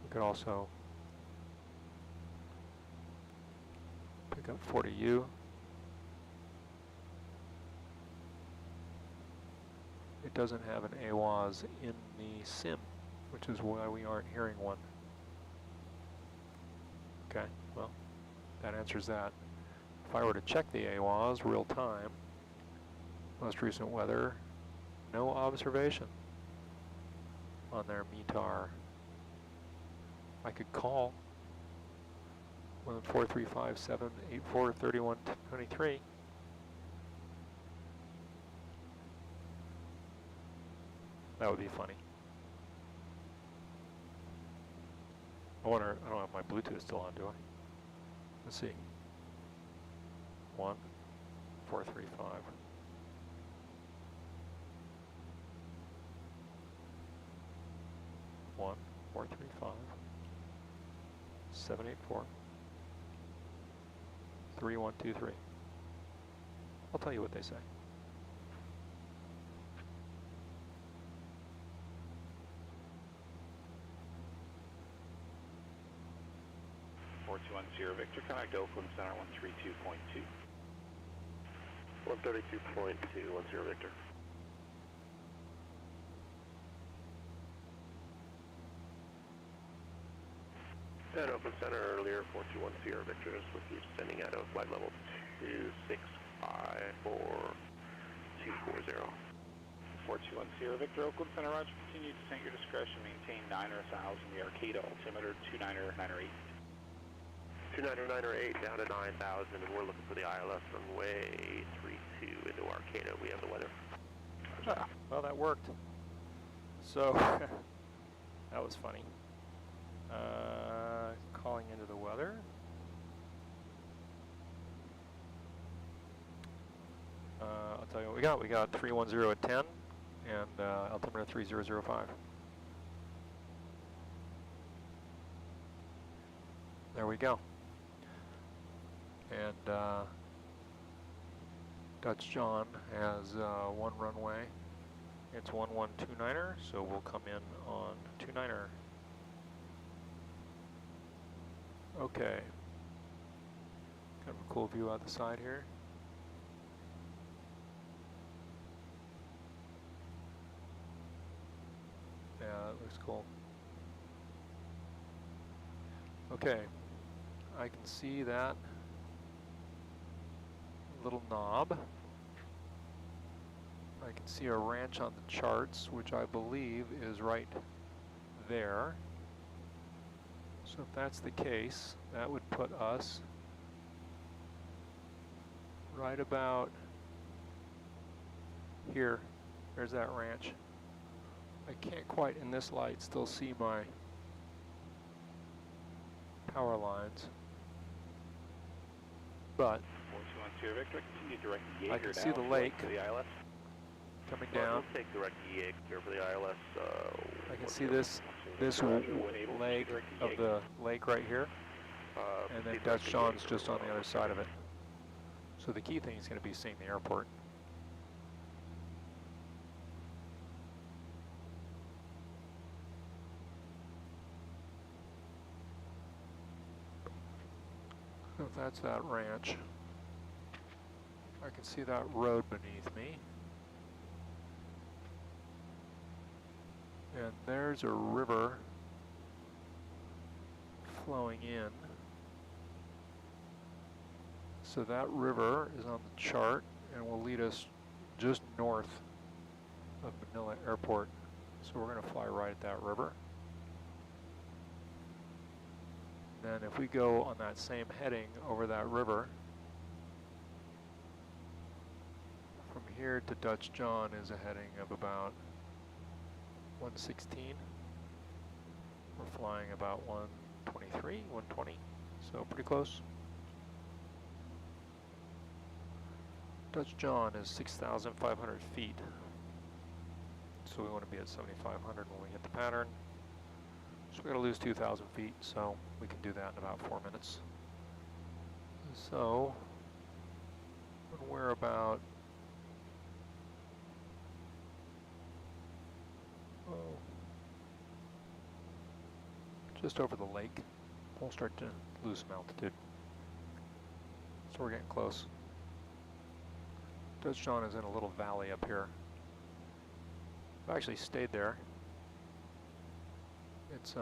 We could also pick up 40U. It doesn't have an AWOS in the sim, which is why we aren't hearing one. Okay, well, that answers that. If I were to check the AWOS real time, most recent weather, no observation on their METAR. I could call 14357843123. That would be funny. I wonder, I don't have my Bluetooth still on, do I? Let's see. 1435. 1435. 784. 3123. I'll tell you what they say. 4210 Victor, connect Oakland Center 132.2. 132.210 Victor. And Oakland Center earlier, 4210 Victor, is with you descending out of flight level 265 for 240. 4210 Victor, Oakland Center, roger, continue to descent your discretion, maintain 9 or 1000, the Arcata altimeter 29908. 29908 down to 9,000, and we're looking for the ILS runway 32 into Arcata. We have the weather. Ah, well, that worked. So, that was funny. Calling into the weather. I'll tell you what we got. We got 310 at 10 and altimeter 3005. There we go. And Dutch John has one runway. It's 1129er, so we'll come in on 29er. Okay. Kind of a cool view out the side here. Yeah, that looks cool. Okay. I can see that little knob. I can see a ranch on the charts, which I believe is right there. So if that's the case, that would put us right about here. There's that ranch. I can't quite in this light still see my power lines, but 4210 Victor, continue direct Jaeger I can see the lake to the ILS. coming down. We'll take direct Jaeger for the ILS. I can see this leg of the lake right here, and then Dutch John's just on the other side of it. So the key thing is going to be seeing the airport. So if that's that ranch, I can see that road beneath me. And there's a river flowing in. So that river is on the chart and will lead us just north of Manila Airport. So we're going to fly right at that river. Then if we go on that same heading over that river, here to Dutch John is a heading of about 116. We're flying about 123, 120, so pretty close. Dutch John is 6,500 feet. So we want to be at 7,500 when we hit the pattern. So we're going to lose 2,000 feet, so we can do that in about 4 minutes. So when we're about just over the lake, we'll start to lose some altitude. So we're getting close. Dutch John is in a little valley up here. I've actually stayed there. It's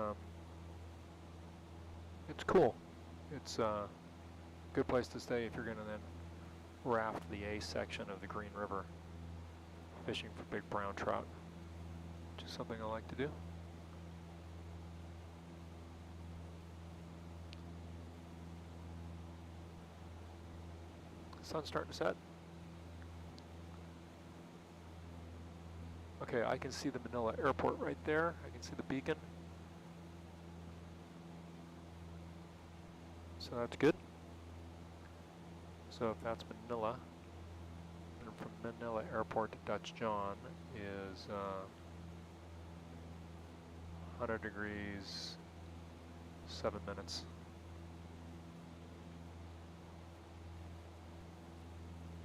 cool. It's a good place to stay if you're going to then raft the A section of the Green River, fishing for big brown trout, which is something I like to do. The sun's starting to set. Okay, I can see the Manila airport right there. I can see the beacon. So that's good. So if that's Manila, and from Manila airport to Dutch John is 100 degrees, 7 minutes.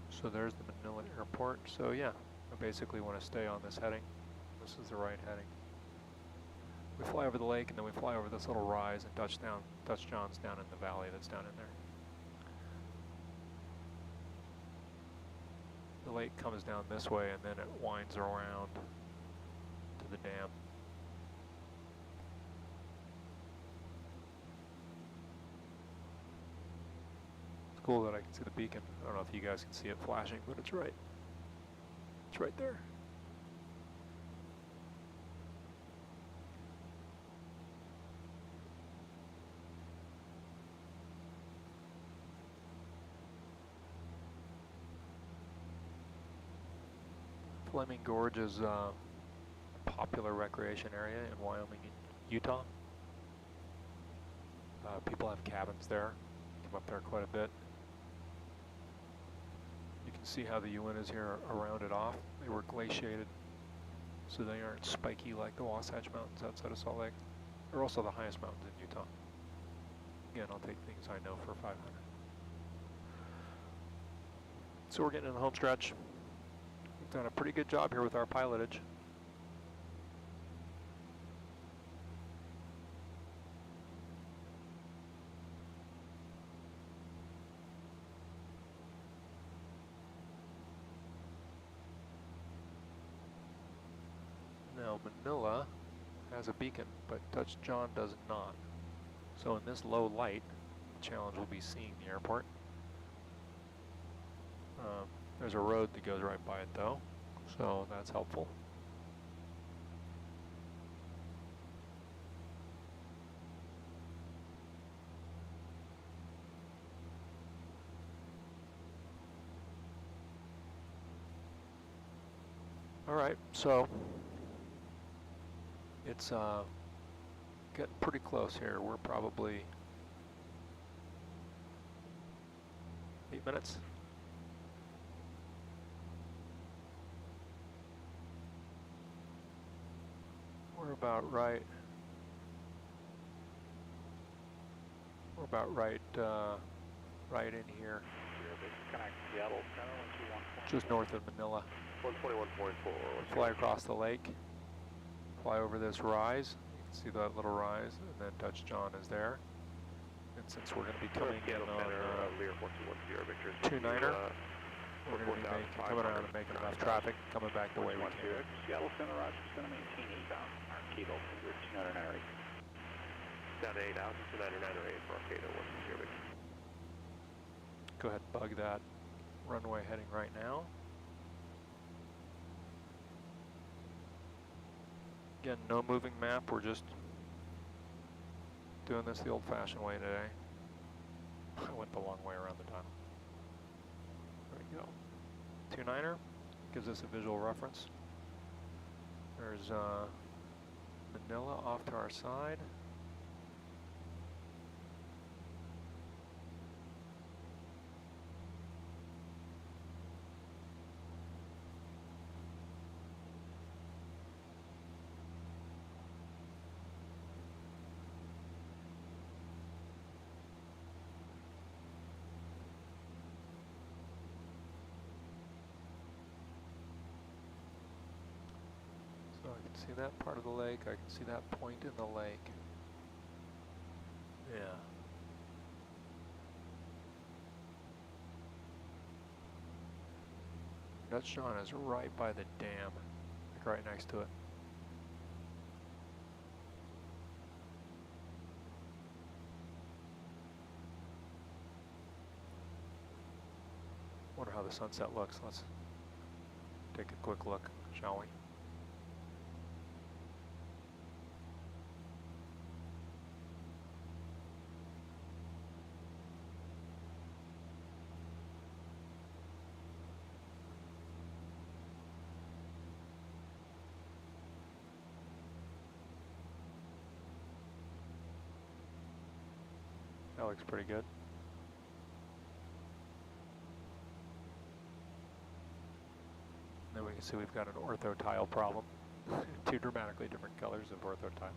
So there's the Manila airport. So yeah, I basically want to stay on this heading. This is the right heading. We fly over the lake and then we fly over this little rise and Dutch John's down in the valley that's down in there. The lake comes down this way and then it winds around to the dam. It's cool that I can see the beacon. I don't know if you guys can see it flashing, but it's right. It's right there. Flaming Gorge is a popular recreation area in Wyoming and Utah. People have cabins there. Come up there quite a bit. You can see how the UN is here around it off. They were glaciated, so they aren't spiky like the Wasatch Mountains outside of Salt Lake. They're also the highest mountains in Utah. Again, I'll take things I know for 500. So we're getting in the home stretch. We've done a pretty good job here with our pilotage. Now Manila has a beacon, but Dutch John does not. So in this low light, the challenge will be seeing the airport. There's a road that goes right by it though, so that's helpful. All right, so it's getting pretty close here. We're probably 8 minutes. We're about right. We're about right, right in here. Just north of Manila. 121.4. Fly across the lake. Fly over this rise. You can see that little rise, and then Dutch John is there. And since we're going to be coming in on 2-9er, we're going to be coming around and making enough traffic, coming back the way we came. Seattle Center, Roger, going to maintain eastbound. Arcado, 299er 8. Down to 8 out, 299er 8 for Arcado, 120 Victor. Go ahead and bug that runway heading right now. Again, no moving map, we're just doing this the old-fashioned way today. I went the long way around the tunnel. There we go. 2-9er, gives us a visual reference. There's Manila off to our side. So I can see that part of the lake, I can see that point in the lake. Yeah. Dutch John is right by the dam, like right next to it. Wonder how the sunset looks. Let's take a quick look, shall we? That looks pretty good. Then we can see we've got an ortho tile problem. Two dramatically different colors of ortho tile.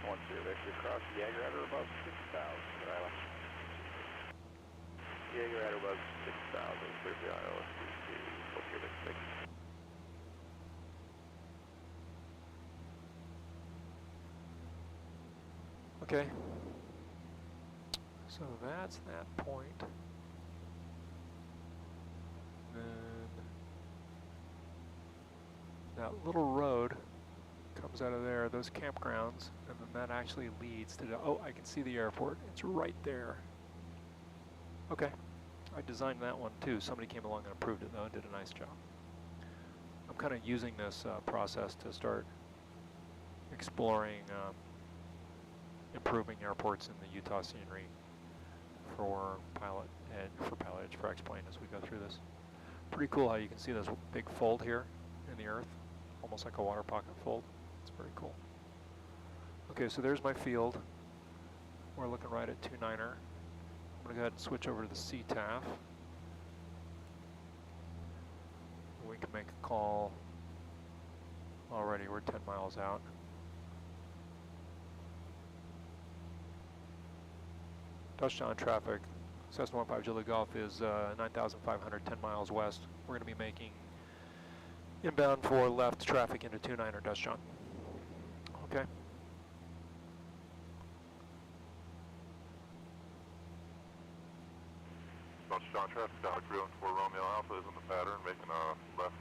One zero Victor across Jaeger at or above 6,000. Island. Jaeger at or above 6,000. Clear for the AWOS. What's your mistake? Okay. So that's that point. Then that little road comes out of there, those campgrounds, and then that actually leads to the, oh, I can see the airport. It's right there. Okay. I designed that one too. Somebody came along and approved it though and did a nice job. I'm kind of using this process to start exploring improving airports in the Utah scenery for PilotEdge, for X-Plane as we go through this. Pretty cool how you can see this big fold here in the earth, almost like a water pocket fold. It's very cool. Okay, so there's my field. We're looking right at 29er. I'm gonna go ahead and switch over to the CTAF. We can make a call already. We're 10 miles out. Touchdown traffic, Cessna 15 Julie Golf is 9,500, 10 miles west. We're going to be making inbound for left traffic into 29er Touchdown. Okay. Touchdown traffic down at 314 Romeo Alpha is in the pattern, making a left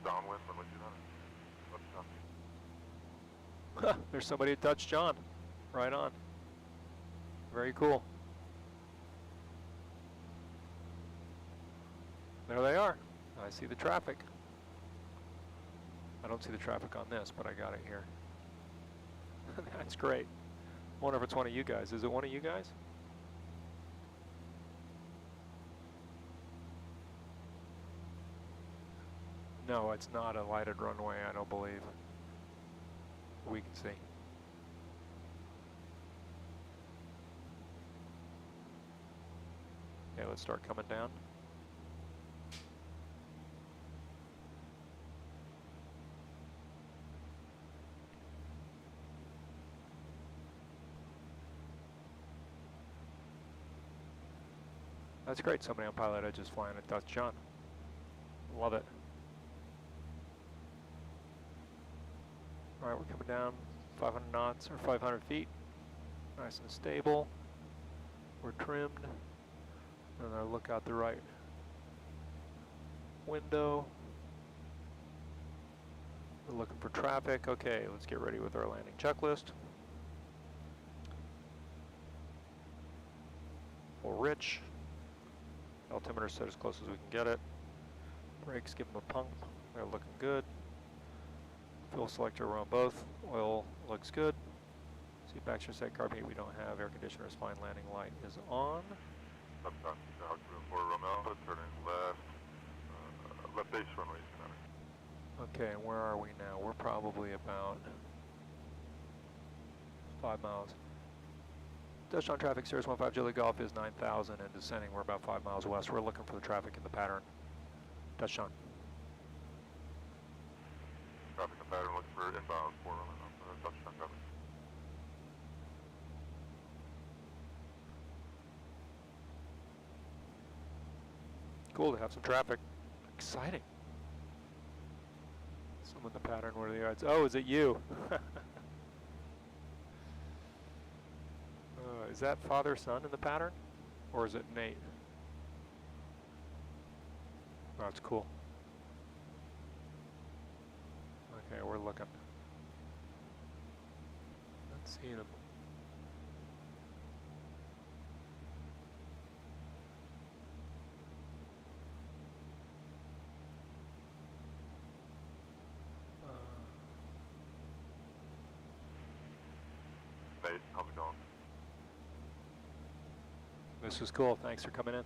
downwind when we do that. Touchdown. There's somebody at Dutch John. Right on. Very cool. There they are. I see the traffic. I don't see the traffic on this, but I got it here. That's great. I wonder if it's one of you guys. Is it one of you guys? No, it's not a lighted runway, I don't believe. We can see. Okay, let's start coming down. That's great, somebody on PilotEdge is flying at Dutch John. Love it. All right, we're coming down 500 knots or 500 feet. Nice and stable. We're trimmed. And I look out the right window. We're looking for traffic. Okay, let's get ready with our landing checklist. Full rich. Altimeter set as close as we can get it. Brakes, give them a pump. They're looking good. Fuel selector, we're on both. Oil looks good. Seat backs are set. Carb heat we don't have. Air conditioner is fine. Landing light is on. Touchdown, Chicago, for Romeo Alpha, turning left, left base runway 29. Okay, and where are we now? We're probably about 5 miles. Touchdown traffic, Sirius 15 Julie Golf is 9,000 and descending. We're about 5 miles west. We're looking for the traffic in the pattern. Touchdown. Traffic and pattern, looking for inbound for Romeo Alpha, touchdown traffic. Cool to have some traffic. Exciting. Some in the pattern, what are the odds? Oh, is it you? Is that father-son in the pattern? Or is it Nate? Oh, that's cool. Okay, we're looking. Not seeing him. Nate, how's it going? This is cool. Thanks for coming in.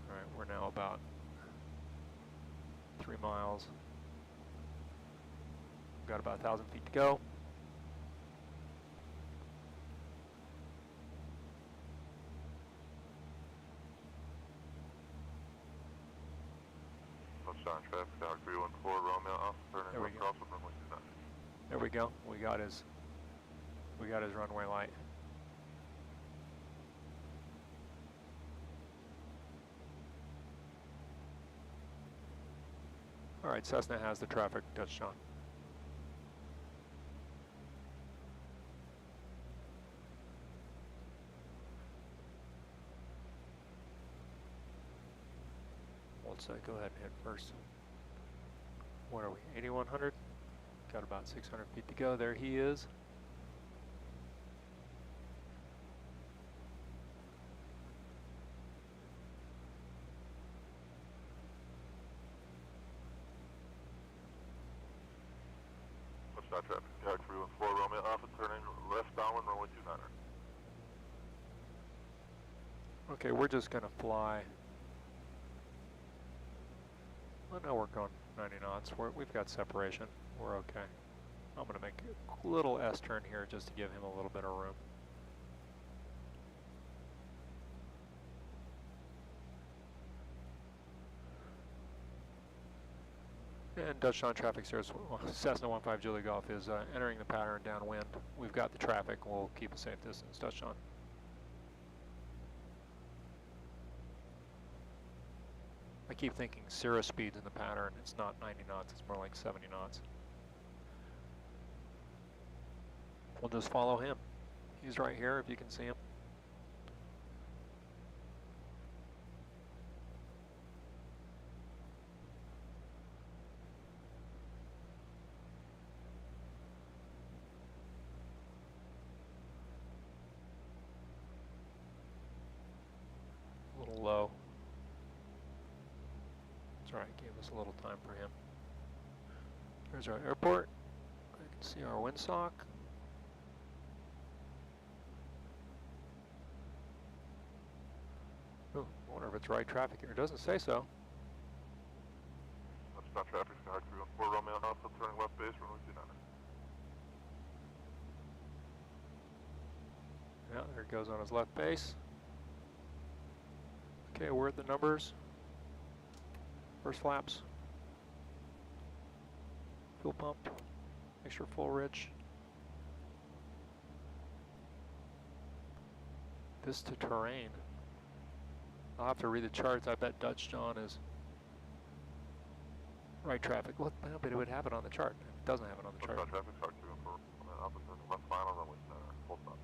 All right, we're now about 3 miles. We've got about 1,000 feet to go. Touchdown traffic, Tower 314, Romeo Alpha, turning There we left go. cross with runway 29. There we go. We got his runway light. All right, Cessna has the traffic touchdown. Let's go ahead and hit first. What are we, 8,100? Got about 600 feet to go. There he is. Touchdown traffic, Tower 314, Romeo Alpha, turning left downwind, runway 29. Okay, we're just gonna fly. Well, now we're going 90 knots. We've got separation. We're okay. I'm going to make a little S-turn here just to give him a little bit of room. And Dutchtown traffic service, Cessna 15 Julie Golf is entering the pattern downwind. We've got the traffic. We'll keep a safe distance. Dutchtown. I keep thinking Cirrus speeds in the pattern. It's not 90 knots, it's more like 70 knots. We'll just follow him. He's right here if you can see him. A little low. Alright, gave us a little time for him. There's our airport. I can see our windsock. Oh, I wonder if it's right traffic here. It doesn't say so. Touchdown traffic, Tower 314, Romeo Alpha, turning left base, runway 29. Yeah, there it goes on his left base. Okay, we're at the numbers. First flaps. Fuel pump. Make sure full rich. Vista terrain. I'll have to read the charts. I bet Dutch John is right traffic. Well, but it would have it on the chart. It doesn't have it on the chart. Touchdown traffic, Tower 314, Romeo Alpha, turning left final, runway 29. Full stop.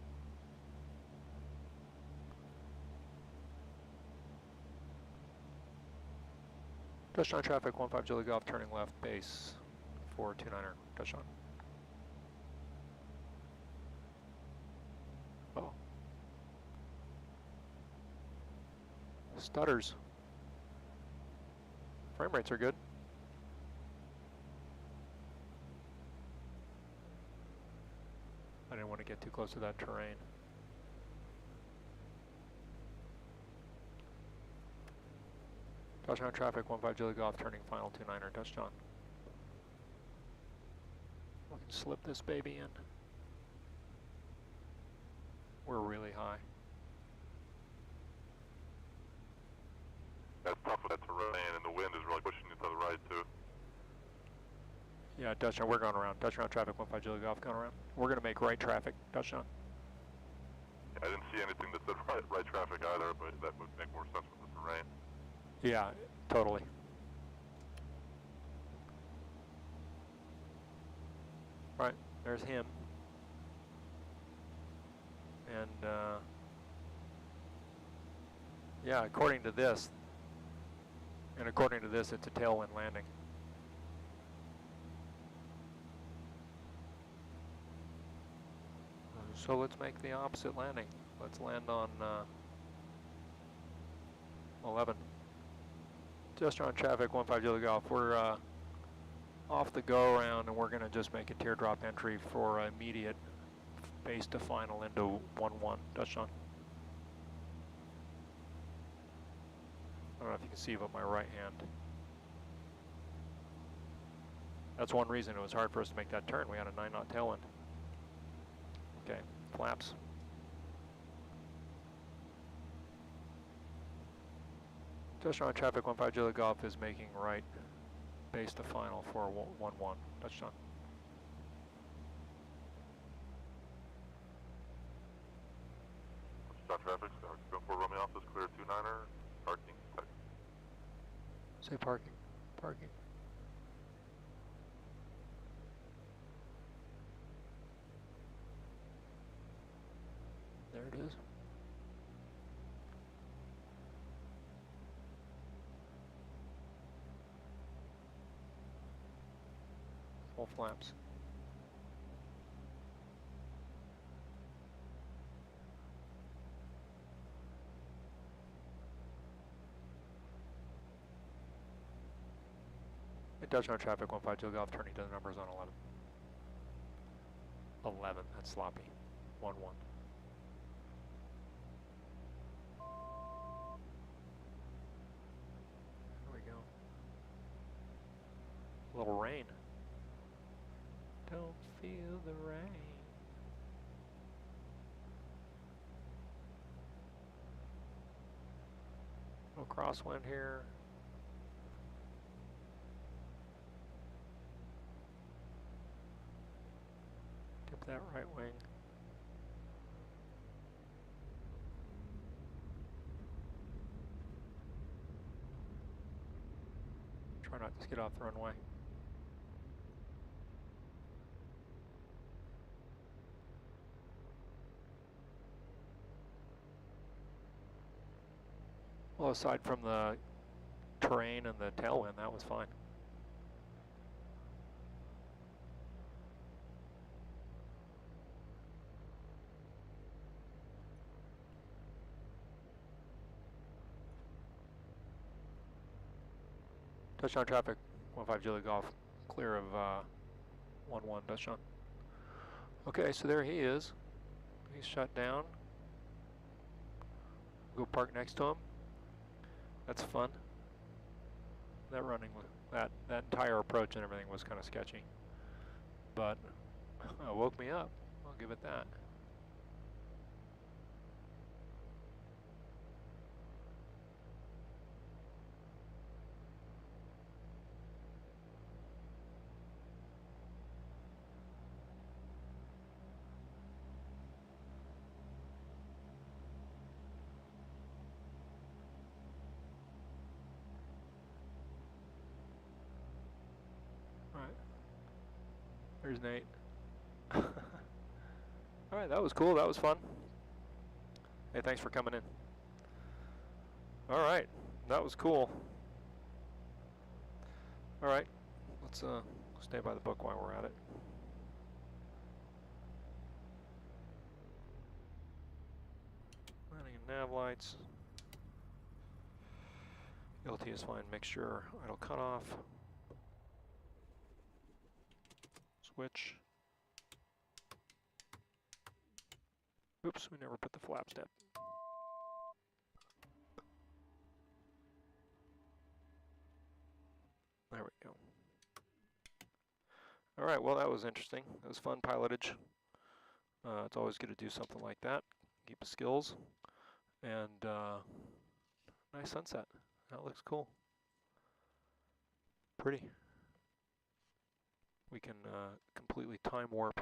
Touchdown traffic, 15 Julie Golf, turning left, base 429er, touchdown. Oh. Stutters. Frame rates are good. get too close to that terrain. Touchdown traffic, 15 Julie Golf, turning final 29er, touchdown. We can slip this baby in. We're really high. That's tough with that terrain, and the wind is really pushing you to the right, too. Yeah, touchdown, we're going around. Touchdown traffic, 15 Julie Golf, going around. We're going to make right traffic, touchdown. I didn't see anything that said right traffic either, but that would make more sense with the terrain. Yeah, totally. Right, there's him. And, yeah, according to this, it's a tailwind landing. So let's make the opposite landing. Let's land on 11. Just on traffic, 15 Julie Golf. We're off the go around, and we're going to just make a teardrop entry for immediate base to final into 11. Touchdown. I don't know if you can see but my right hand. That's one reason it was hard for us to make that turn. We had a 9-knot tailwind. Okay, flaps. Just on traffic, 15 Julie Golf is making right base to final for 11. Touchdown. Stop traffic, go for Romeo Alpha, clear 29er, parking. Say parking, parking. There it is. Full flaps. Touchdown traffic, 15 Julie Golf, turning to the numbers on 11. 11, that's sloppy. 11. There we go. A little rain. Don't feel the rain. No crosswind here. Tip that right wing. Try not to skid off the runway. Well, aside from the terrain and the tailwind, that was fine. Touchdown traffic, 15 Julie Golf, clear of 11, touchdown. Okay, so there he is. He's shut down. Go park next to him. That's fun. That running, that entire approach and everything was kind of sketchy, but it woke me up. I'll give it that. There's Nate. Alright, that was cool. That was fun. Hey, thanks for coming in. Alright, that was cool. Alright, let's stay by the book while we're at it. Landing and nav lights. LT is fine. Mixture, idle cutoff. Switch. Oops, we never put the flap step. There we go. All right, well, that was interesting. It was fun pilotage. It's always good to do something like that. Keep the skills. And nice sunset. That looks cool. Pretty. We can completely time warp.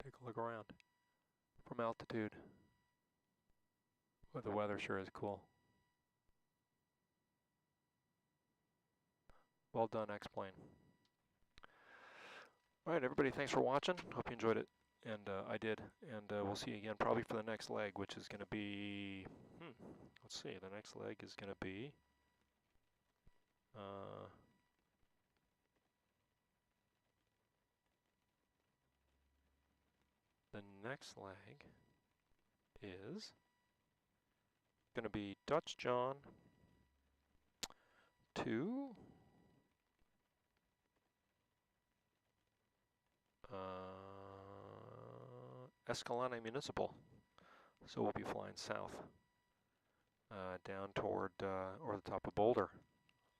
Take a look around from altitude. Well, the weather sure is cool. Well done, X-Plane. All right, everybody, thanks for watching. Hope you enjoyed it, and I did. And we'll see you again probably for the next leg, which is going to be, let's see, the next leg is going to be, the next leg is going to be Dutch John to Escalante Municipal. So we'll be flying south down toward or the top of Boulder.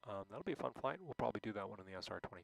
That'll be a fun flight. We'll probably do that one in the SR-22.